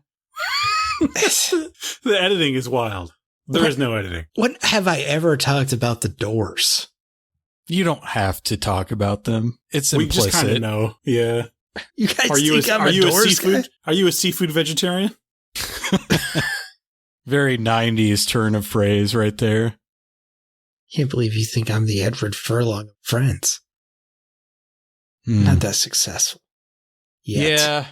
The editing is wild. There is no editing. When have I ever talked about the Doors? You don't have to talk about them. It's We just kind of implicit. know. Yeah. You guys Are you think I'm a Doors seafood? guy? Are you a seafood vegetarian? Very 90s turn of phrase right there. Can't believe you think I'm the Edward Furlong of Friends. Hmm. Not that successful. Yet. Yeah.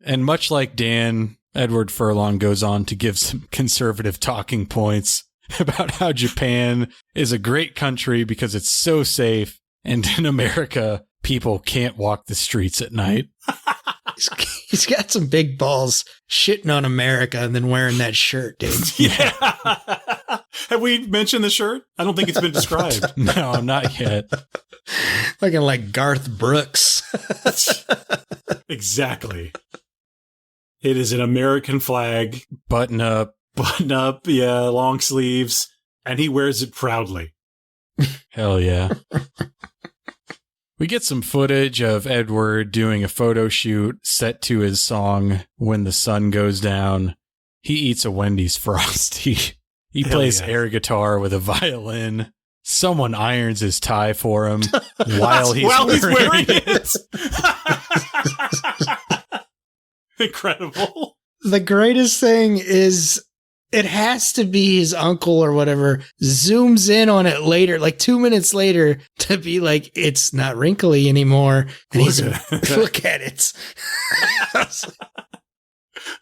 And much like Dan, Edward Furlong goes on to give some conservative talking points about how Japan is a great country because it's so safe, and in America, people can't walk the streets at night. He's got some big balls shitting on America and then wearing that shirt, dude. Yeah. Have we mentioned the shirt? I don't think it's been described. No, not yet. Looking like Garth Brooks. Exactly. It is an American flag, Button up. button up, yeah, long sleeves, and he wears it proudly. Hell yeah. We get some footage of Edward doing a photo shoot set to his song When the Sun Goes Down. He eats a Wendy's Frosty. He Hell plays yeah. air guitar with a violin. Someone irons his tie for him while he's While he's wearing wearing it. it. Incredible. The greatest thing is it has to be his uncle or whatever zooms in on it later, like 2 minutes later, to be like, it's not wrinkly anymore. And he's like, look at it.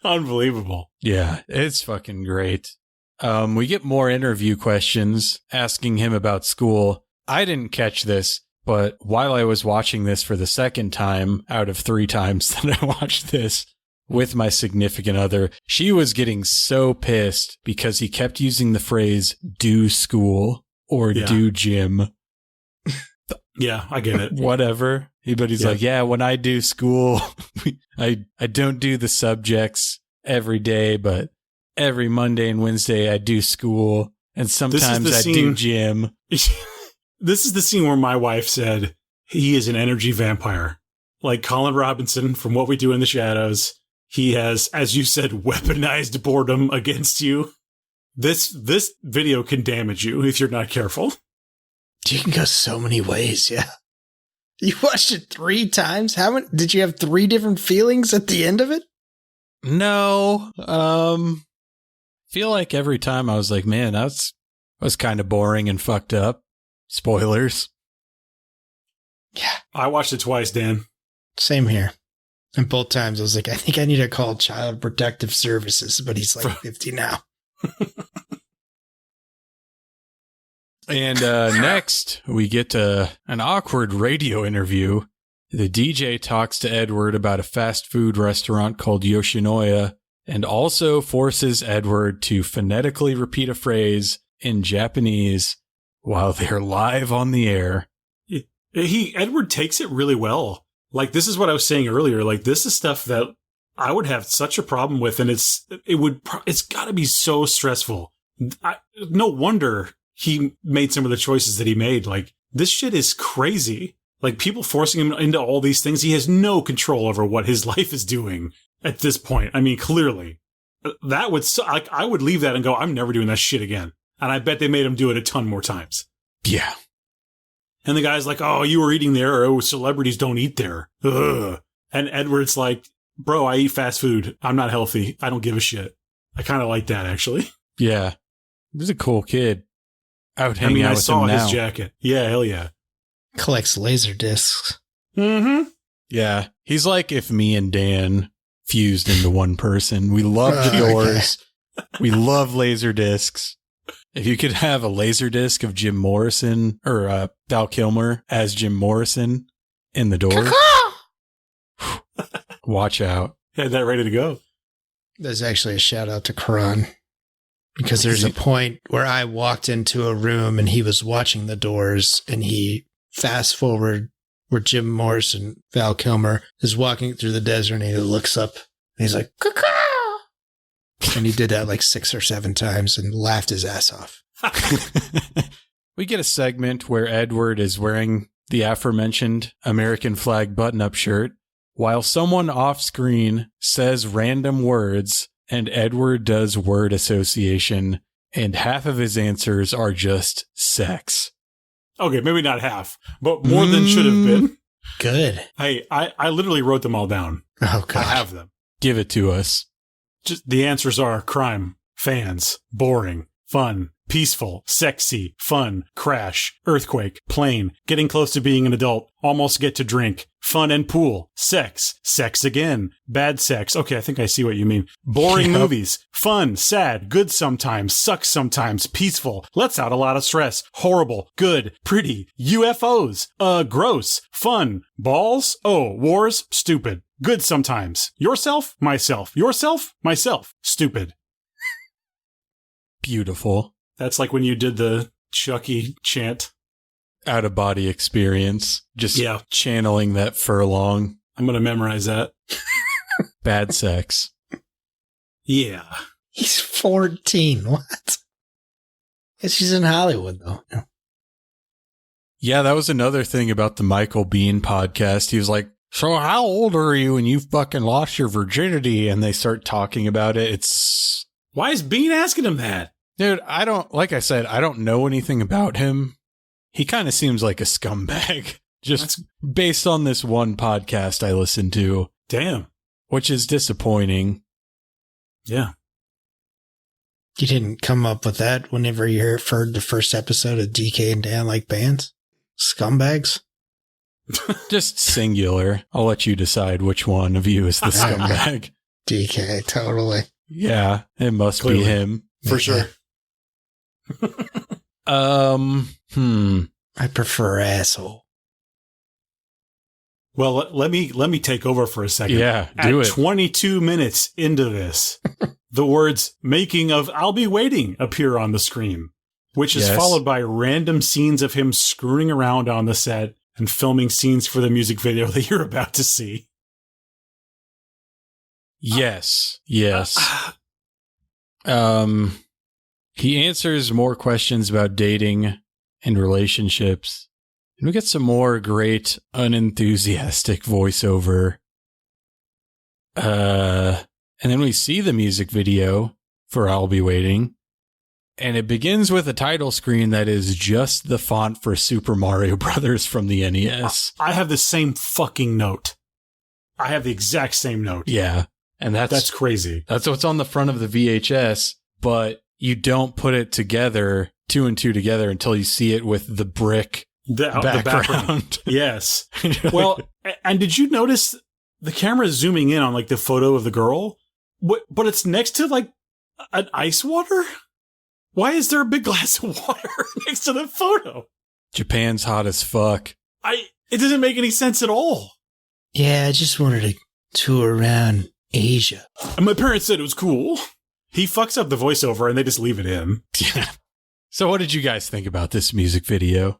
Unbelievable. Yeah, it's fucking great. We get more interview questions asking him about school. I didn't catch this, but while I was watching this for the second time out of 3 times that I watched this with my significant other, she was getting so pissed because he kept using the phrase do school or do gym. Yeah, I get it. Whatever. But he's like, yeah, when I do school, I don't do the subjects every day, but every Monday and Wednesday I do school, and sometimes I do gym. This is the scene where my wife said he is an energy vampire. Like Colin Robinson from What We Do in the Shadows. He has, as you said, weaponized boredom against you. This video can damage you if you're not careful. You can go so many ways, yeah. You watched it 3 times? How many? Did you have 3 different feelings at the end of it? No. Feel like every time I was like, man, that was kind of boring and fucked up. Spoilers. Yeah. I watched it twice, Dan. Same here. And both times I was like, I think I need to call Child Protective Services, but he's like 50 now. And next, we get an awkward radio interview. The DJ talks to Edward about a fast food restaurant called Yoshinoya and also forces Edward to phonetically repeat a phrase in Japanese while they're live on the air. Edward takes it really well. Like, this is what I was saying earlier. Like, this is stuff that I would have such a problem with, and it's got to be so stressful. No wonder he made some of the choices that he made. Like, this shit is crazy. Like, people forcing him into all these things. He has no control over what his life is doing at this point. I mean, clearly. That would suck. I would leave that and go, I'm never doing that shit again. And I bet they made him do it a ton more times. Yeah. And the guy's like, oh, you were eating there. Oh, celebrities don't eat there. Ugh. And Edward's like, bro, I eat fast food. I'm not healthy. I don't give a shit. I kind of like that, actually. Yeah. He's a cool kid. I would hang out with him now. I saw his jacket. Yeah, hell yeah. Collects laser discs. Mm-hmm. Yeah. He's like if me and Dan fused into one person. We love the Doors. Okay. We love laser discs. If you could have a laser disc of Jim Morrison or Val Kilmer as Jim Morrison in the Doors, watch out. Had that ready to go. There's actually a shout out to Karan because there's a point where I walked into a room and he was watching the Doors and he fast forward where Jim Morrison, Val Kilmer, is walking through the desert and he looks up and he's like, caw. And he did that like 6 or 7 times and laughed his ass off. We get a segment where Edward is wearing the aforementioned American flag button-up shirt while someone off-screen says random words and Edward does word association and half of his answers are just sex. Okay, maybe not half, but more than should have been. Good. Hey, I literally wrote them all down. Oh, God. I have them. Give it to us. Just the answers are crime, fans, boring, fun, peaceful, sexy, fun, crash, earthquake, plane, getting close to being an adult, almost get to drink, fun and pool, sex, sex again, bad sex. Okay, I think I see what you mean. Boring movies, fun, sad, good sometimes, sucks sometimes, peaceful, lets out a lot of stress, horrible, good, pretty, UFOs, gross, fun, balls, oh, wars, stupid. Good sometimes. Yourself, myself. Yourself, myself. Stupid. Beautiful. That's like when you did the Chucky chant. Out of body experience. Just channeling that Furlong. I'm going to memorize that. Bad sex. Yeah. He's 14. What? Guess he's in Hollywood, though. Yeah, that was another thing about the Michael Bean podcast. He was like, so how old are you when you fucking lost your virginity? And they start talking about it. It's... Why is Bean asking him that? Dude, like I said, I don't know anything about him. He kind of seems like a scumbag. Just based on this one podcast I listened to. Damn. Which is disappointing. Yeah. You didn't come up with that whenever you heard the first episode of DK and Dan Like Bands? Scumbags? Just singular. I'll let you decide which one of you is the scumbag. DK, totally. Yeah, it must Clearly. be him. For sure. I prefer asshole. Well, let me take over for a second. Yeah, do At it. 22 minutes into this, the words "making of I'll be waiting" appear on the screen, which is Yes. followed by random scenes of him screwing around on the set and filming scenes for the music video that you're about to see. Yes. He answers more questions about dating and relationships. And we get some more great unenthusiastic voiceover. And then we see the music video for I'll Be Waiting. And it begins with a title screen that is just the font for Super Mario Brothers from the NES. I have the same fucking note. I have the exact same note. Yeah. And That's crazy. That's what's on the front of the VHS, but you don't put it together, two and two together, until you see it with the brick The background. Yes. Well, and did you notice the camera is zooming in on like the photo of the girl, but it's next to like an ice water? Why is there a big glass of water next to the photo? Japan's hot as fuck. It doesn't make any sense at all. Yeah, I just wanted to tour around Asia. And my parents said it was cool. He fucks up the voiceover and they just leave it in. Yeah. So what did you guys think about this music video?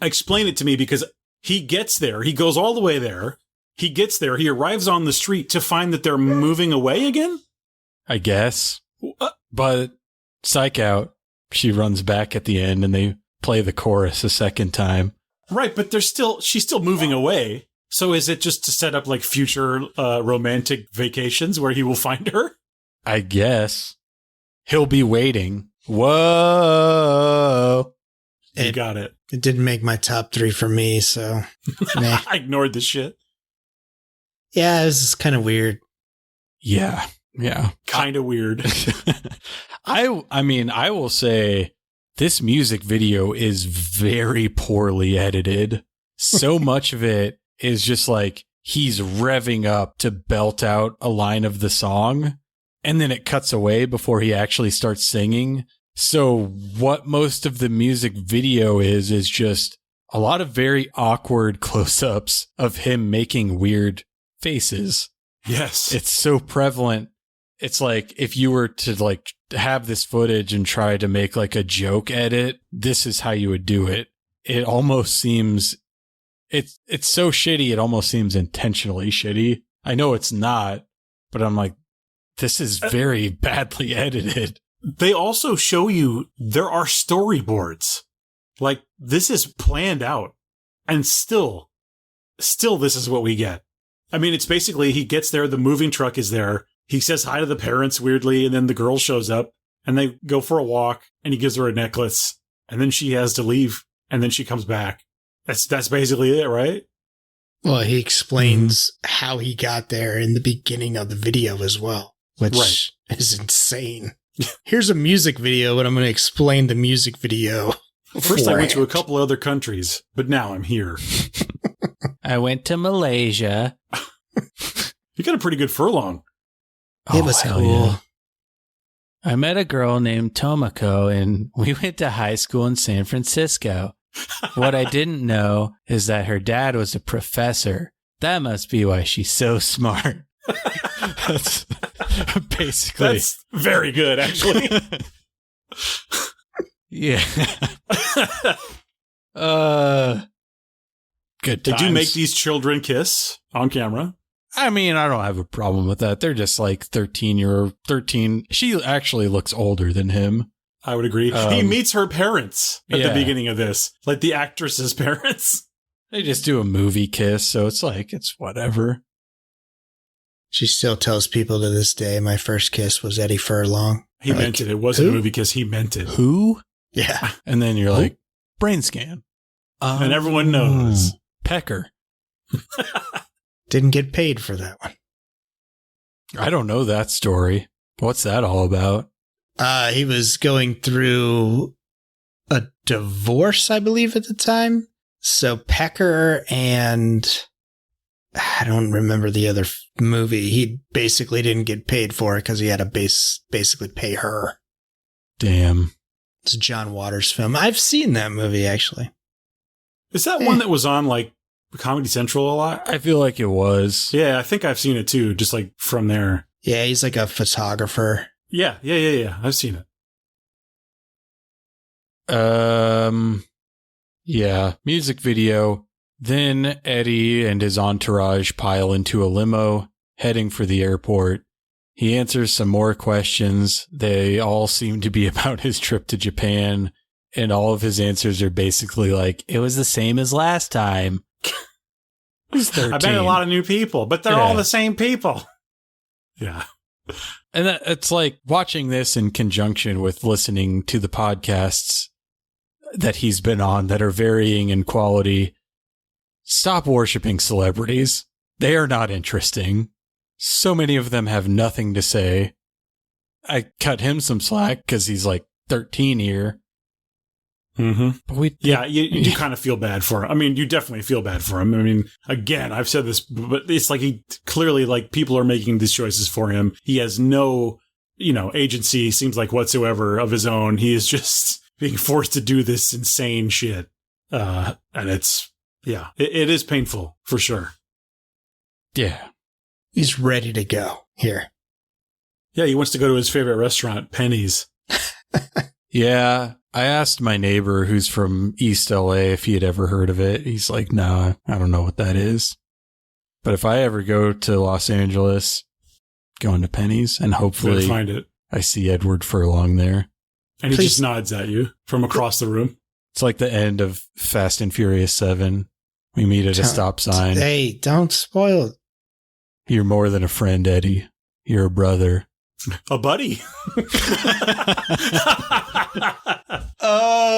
Explain it to me, because he gets there. He goes all the way there. He gets there. He arrives on the street to find that they're moving away again? I guess. But psych out. She runs back at the end and they play the chorus a second time. Right, but she's still moving away. So is it just to set up like future romantic vacations where he will find her? I guess. He'll be waiting. Whoa. You got it. It didn't make my top 3 for me, so nah. I ignored the shit. Yeah, it was kind of weird. Yeah. Kind of weird. I mean, I will say this music video is very poorly edited. So much of it is just like he's revving up to belt out a line of the song, and then it cuts away before he actually starts singing. So what most of the music video is just a lot of very awkward close-ups of him making weird faces. Yes. It's so prevalent. It's like if you were to like have this footage and try to make like a joke edit, this is how you would do it. It almost seems it's so shitty, it almost seems intentionally shitty. I know it's not, but I'm like, this is very badly edited. They also show you there are storyboards. Like, this is planned out. And still this is what we get. I mean, it's basically he gets there, the moving truck is there. He says hi to the parents weirdly, and then the girl shows up, and they go for a walk, and he gives her a necklace, and then she has to leave, and then she comes back. That's basically it, right? Well, he explains how he got there in the beginning of the video as well, which is insane. Here's a music video, but I'm going to explain the music video. First, I went to a couple other countries, but now I'm here. I went to Malaysia. You got a pretty good furlong. It was hell cool. yeah. I met a girl named Tomoko, and we went to high school in San Francisco. What I didn't know is that her dad was a professor. That must be why she's so smart. That's basically. That's very good, actually. Yeah. Good They times. do make these children kiss on camera. I mean, I don't have a problem with that. They're just like 13. She actually looks older than him. I would agree. He meets her parents at the beginning of this, like the actress's parents. They just do a movie kiss, so it's like, it's whatever. She still tells people to this day, my first kiss was Eddie Furlong. He meant it. It wasn't a movie kiss. He meant it. Who? Yeah. And then you're like, brain scan. And everyone knows. Pecker. Didn't get paid for that one. I don't know that story. What's that all about? He was going through a divorce, I believe, at the time. So Pecker and I don't remember the other movie. He basically didn't get paid for it because he had to basically pay her. Damn. It's a John Waters film. I've seen that movie, actually. Is that one that was on like Comedy Central a lot? I feel like it was. Yeah, I think I've seen it too, just like from there. Yeah, he's like a photographer. Yeah. I've seen it. Yeah, music video. Then Eddie and his entourage pile into a limo, heading for the airport. He answers some more questions. They all seem to be about his trip to Japan, and all of his answers are basically like, it was the same as last time. He's 13. I bet a lot of new people, but they're all the same people. Yeah. And it's like watching this in conjunction with listening to the podcasts that he's been on that are varying in quality. Stop worshiping celebrities. They are not interesting. So many of them have nothing to say. I cut him some slack because he's like 13 here. Mm-hmm. But you do kind of feel bad for him. I mean, you definitely feel bad for him. I mean, again, I've said this, but it's like he clearly, like, people are making these choices for him. He has no, agency, seems like, whatsoever of his own. He is just being forced to do this insane shit. And it's, it is painful for sure. Yeah. He's ready to go here. Yeah, he wants to go to his favorite restaurant, Penny's. Yeah. I asked my neighbor who's from East LA if he had ever heard of it. He's like, no, I don't know what that is. But if I ever go to Los Angeles, going to Penny's, and hopefully find it. I see Edward Furlong there. And he just nods at you from across the room. It's like the end of Fast and Furious 7. We meet at a stop sign. Hey, don't spoil it. You're more than a friend, Eddie. You're a brother. A buddy. Oh.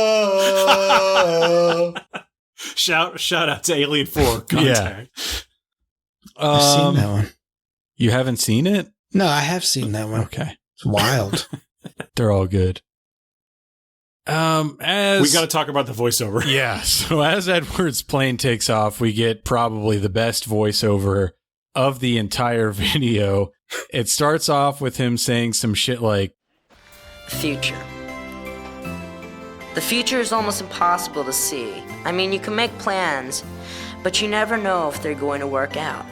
Shout out to Alien 4 Contact. I've seen that one. You haven't seen it? No, I have seen that one. Okay. It's wild. They're all good. We got to talk about the voiceover. Yeah. So as Edward's plane takes off, we get probably the best voiceover of the entire video. It starts off with him saying some shit like, Future. The future is almost impossible to see. I mean, you can make plans, but you never know if they're going to work out.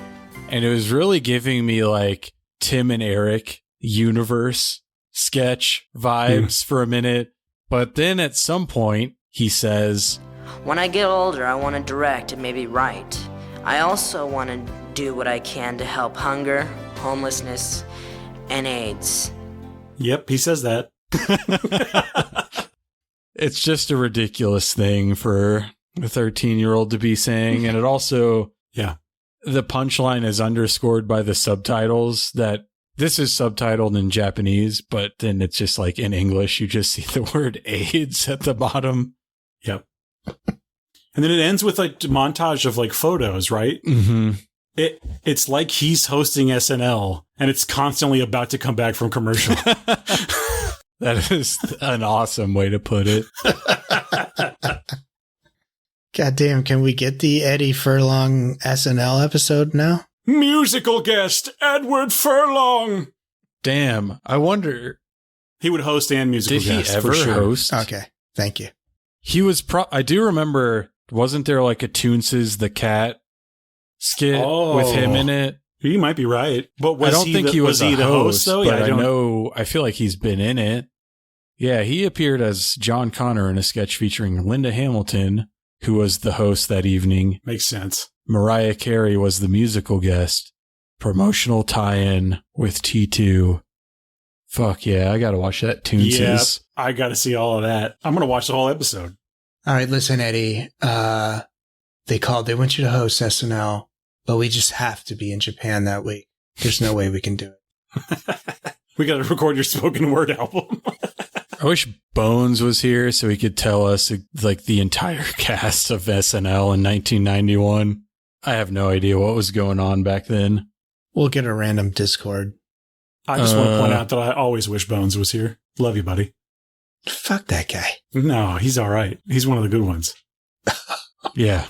and it was really giving me like Tim and Eric universe sketch vibes for a minute. But then at some point, he says, when I get older, I want to direct and maybe write. I also want to do what I can to help hunger, homelessness, and AIDS. Yep, he says that. It's just a ridiculous thing for a 13-year-old to be saying. And it also, the punchline is underscored by the subtitles that this is subtitled in Japanese, but then it's just like in English, you just see the word AIDS at the bottom. Yep. And then it ends with like a montage of like photos, right? Mm-hmm. It's like he's hosting SNL and it's constantly about to come back from commercial. That is an awesome way to put it. Goddamn, can we get the Eddie Furlong SNL episode now? Musical guest, Edward Furlong. Damn, I wonder. He would host and musical Did guest. He ever for sure. host? Okay, thank you. He was I do remember, wasn't there like a Toonces the Cat skit with him in it? You might be right. But was I don't think he was the host though? But I feel like he's been in it. Yeah, he appeared as John Connor in a sketch featuring Linda Hamilton, who was the host that evening. Makes sense. Mariah Carey was the musical guest. Promotional tie-in with T2. Fuck yeah, I gotta watch that Toonces. Yeah, I gotta see all of that. I'm gonna watch the whole episode. All right, listen, Eddie. They want you to host SNL, but we just have to be in Japan that week. There's no way we can do it. We gotta record your spoken word album. I wish Bones was here so he could tell us like the entire cast of SNL in 1991. I have no idea what was going on back then. We'll get a random Discord. I just want to point out that I always wish Bones was here. Love you, buddy. Fuck that guy. No, he's all right. He's one of the good ones. Yeah.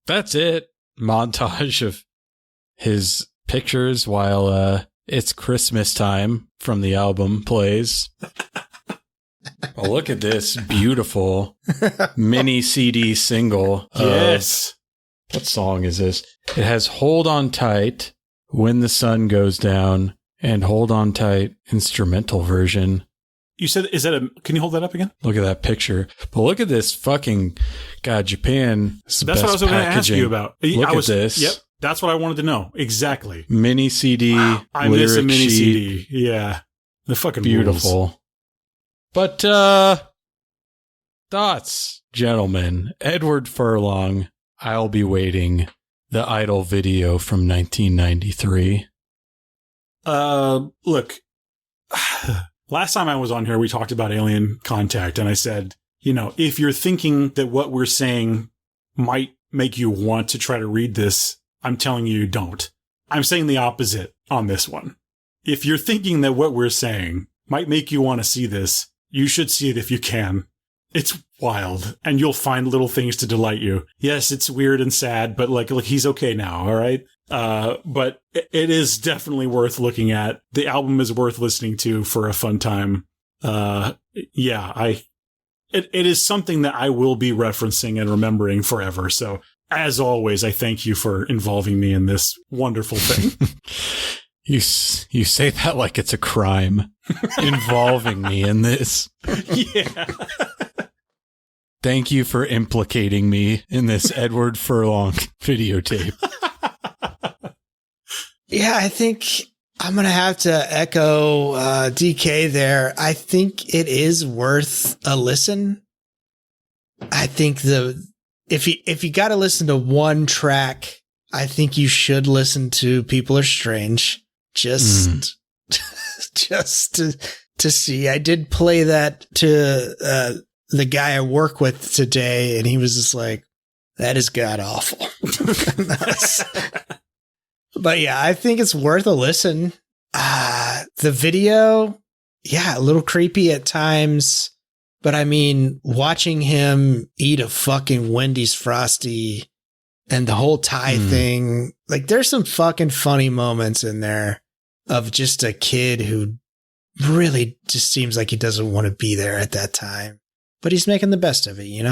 That's it. Montage of his pictures while It's Christmas Time from the album plays. Oh, look at this beautiful mini CD single. Yes. What song is this? It has Hold On Tight, When the Sun Goes Down, and Hold On Tight instrumental version. You said, can you hold that up again? Look at that picture. But look at this fucking, God, Japan. That's what I was going to ask you about. Look at this. Yep. That's what I wanted to know. Exactly. Mini CD. Wow, I miss a mini CD. Yeah. The fucking beautiful. rules. But, thoughts, gentlemen. Edward Furlong, I'll Be Waiting. The Idol video from 1993. Look. Last time I was on here, we talked about alien contact, and I said, if you're thinking that what we're saying might make you want to try to read this, I'm telling you don't. I'm saying the opposite on this one. If you're thinking that what we're saying might make you want to see this, you should see it if you can. It's wild, and you'll find little things to delight you. Yes, it's weird and sad, but like he's okay now, all right? But it is definitely worth looking at. The album is worth listening to for a fun time. It is something that I will be referencing and remembering forever. So as always, I thank you for involving me in this wonderful thing. You say that like it's a crime, involving me in this. Yeah. Thank you for implicating me in this Edward Furlong videotape. Yeah, I think I'm going to have to echo DK there. I think it is worth a listen. I think if you got to listen to one track, I think you should listen to People Are Strange. Just to see. I did play that to the guy I work with today, and he was just like, that is god awful. But yeah, I think it's worth a listen. The video, yeah, a little creepy at times. But I mean, watching him eat a fucking Wendy's Frosty and the whole tie thing, like there's some fucking funny moments in there of just a kid who really just seems like he doesn't want to be there at that time. But he's making the best of it, You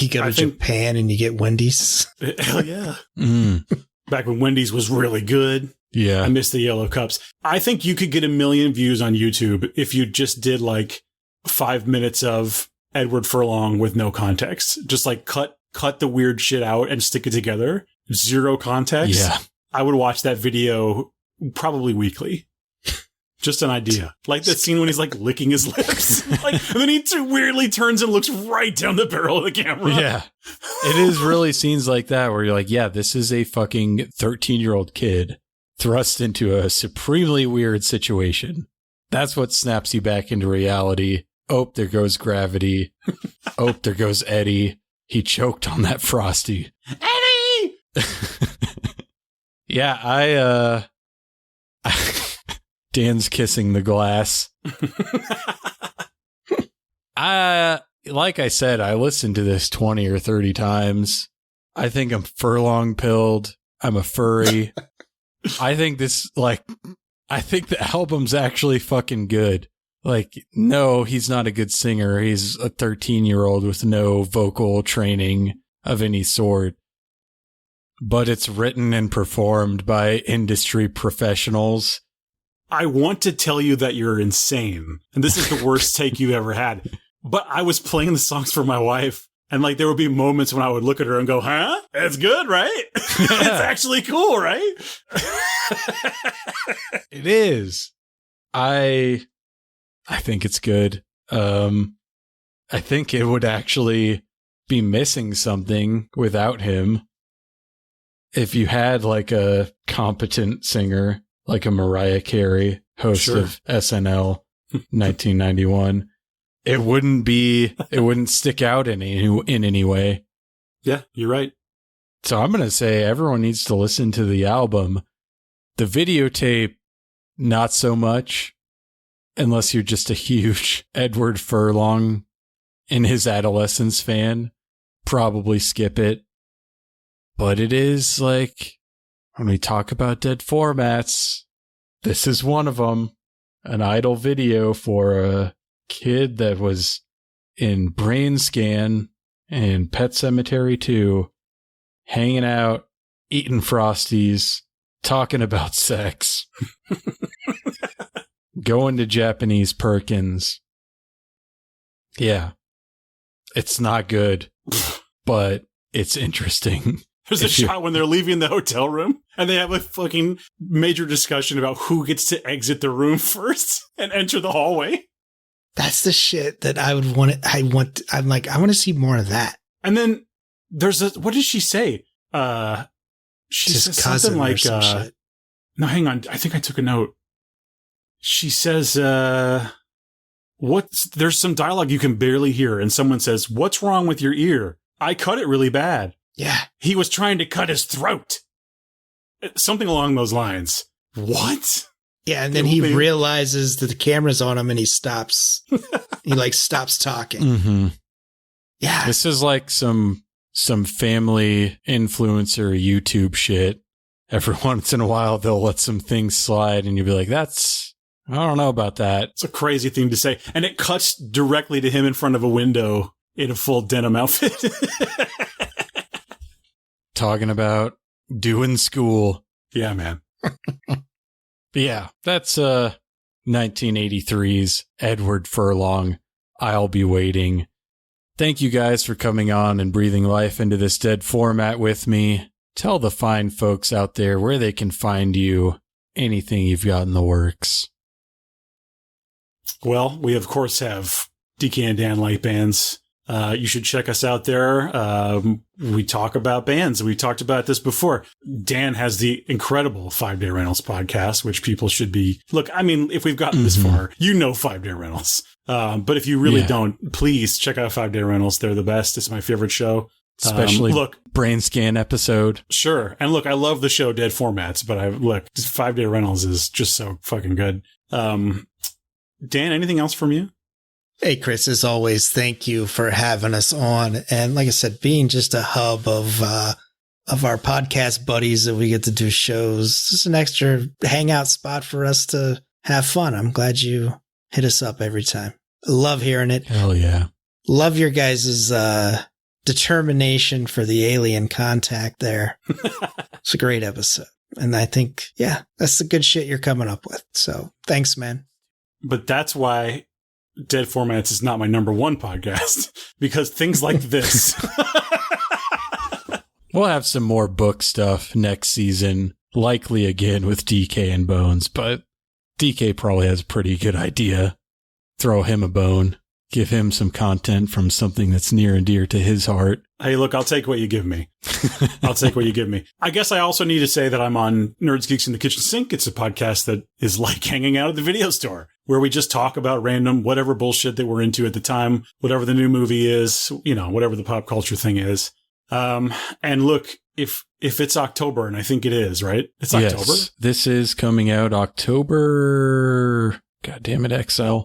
go to Japan and you get Wendy's. Hell yeah. Back when Wendy's was really good. Yeah. I miss the yellow cups. I think you could get 1 million views on YouTube if you just did like 5 minutes of Edward Furlong with no context. Just like cut the weird shit out and stick it together. Zero context. Yeah. I would watch that video probably weekly. Just an idea. Like that scene when he's like licking his lips. And then he weirdly turns and looks right down the barrel of the camera. Yeah. It is really scenes like that where you're like, yeah, this is a fucking 13-year-old kid thrust into a supremely weird situation. That's what snaps you back into reality. Oh, there goes gravity. Oh, there goes Eddie. He choked on that Frosty. Eddie! Yeah, Dan's kissing the glass. Like I said, I listened to this 20 or 30 times. I think I'm furlong pilled. I'm a furry. I think the album's actually fucking good. Like, no, he's not a good singer. He's a 13-year-old with no vocal training of any sort. But it's written and performed by industry professionals. I want to tell you that you're insane. And this is the worst take you've ever had. But I was playing the songs for my wife. And like there would be moments when I would look at her and go, huh? That's good, right? Yeah. It's actually cool, right? It is. I think it's good. I think it would actually be missing something without him. If you had like a competent singer, like a Mariah Carey, host of SNL 1991, it wouldn't stick out in any way. Yeah, you're right. So I'm going to say everyone needs to listen to the album. The videotape, not so much, unless you're just a huge Edward Furlong in his adolescence fan. Probably skip it. But it is like, when we talk about dead formats, this is one of them. An idle video for a kid that was in Brain Scan and Pet Sematary 2, hanging out, eating Frosties, talking about sex, going to Japanese Perkins. Yeah. It's not good, but it's interesting. There's a shot when they're leaving the hotel room and they have a fucking major discussion about who gets to exit the room first and enter the hallway. That's the shit that I would want. I'm like, I want to see more of that. And then there's what did she say? She says something like, shit. No, hang on. I think I took a note. She says, there's some dialogue you can barely hear. And someone says, "What's wrong with your ear? I cut it really bad." Yeah. He was trying to cut his throat. Something along those lines. What? Yeah, and then he realizes that the camera's on him and he stops. He stops talking. Mm-hmm. Yeah. This is like some family influencer YouTube shit. Every once in a while, they'll let some things slide and you'll be like, I don't know about that. It's a crazy thing to say. And it cuts directly to him in front of a window in a full denim outfit. Talking about doing school. Yeah, man. But yeah, that's 1983's Edward Furlong. I'll be waiting. Thank you guys for coming on and breathing life into this dead format with me. Tell the fine folks out there where they can find you, anything you've got in the works. Well, we of course have DK and Dan Light Bands. You should check us out there. We talk about bands. We talked about this before. Dan has the incredible 5 Day Rentals podcast, which people should be. Look, I mean, if we've gotten this far, 5 Day Rentals. But if you really don't, please check out 5 Day Rentals. They're the best. It's my favorite show. Especially Brain Scan episode. Sure. And look, I love the show Dead Formats, but 5 Day Rentals is just so fucking good. Dan, anything else from you? Hey, Chris, as always, thank you for having us on. And like I said, being just a hub of our podcast buddies that we get to do shows, just an extra hangout spot for us to have fun. I'm glad you hit us up every time. I love hearing it. Hell yeah. Love your guys' determination for the alien contact there. It's a great episode. And I think, that's the good shit you're coming up with. So thanks, man. But that's why Dead Formats is not my number one podcast, because things like this. We'll have some more book stuff next season, likely again with DK and Bones, but DK probably has a pretty good idea. Throw him a bone, give him some content from something that's near and dear to his heart. Hey, look, I'll take what you give me. I guess I also need to say that I'm on Nerds, Geeks in the Kitchen Sink. It's a podcast that is like hanging out at the video store, where we just talk about random, whatever bullshit that we're into at the time, whatever the new movie is, whatever the pop culture thing is. And look, if it's October, and I think it is, right? It's October. This is coming out October. God damn it, XL.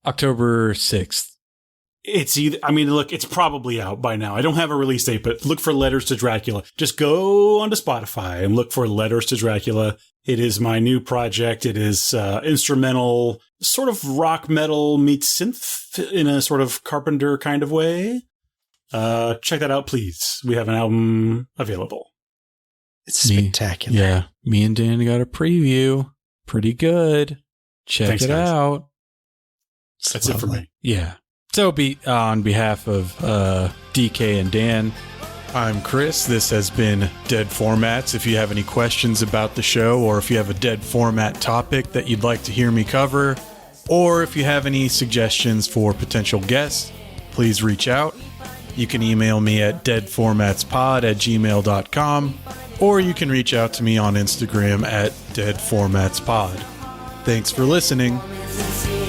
October 6th. It's either, look, it's probably out by now. I don't have a release date, but look for Letters to Dracula. Just go onto Spotify and look for Letters to Dracula. It is my new project. It is instrumental, sort of rock metal meets synth in a sort of Carpenter kind of way. Check that out, please. We have an album available. It's spectacular. Yeah. Me and Dan got a preview. Pretty good. Check it out. That's it for me. Yeah. So on behalf of DK and Dan, I'm Chris. This has been Dead Formats. If you have any questions about the show, or if you have a dead format topic that you'd like to hear me cover, or if you have any suggestions for potential guests, please reach out. You can email me at deadformatspod@gmail.com, or you can reach out to me on Instagram at deadformatspod. Thanks for listening. Formatspod.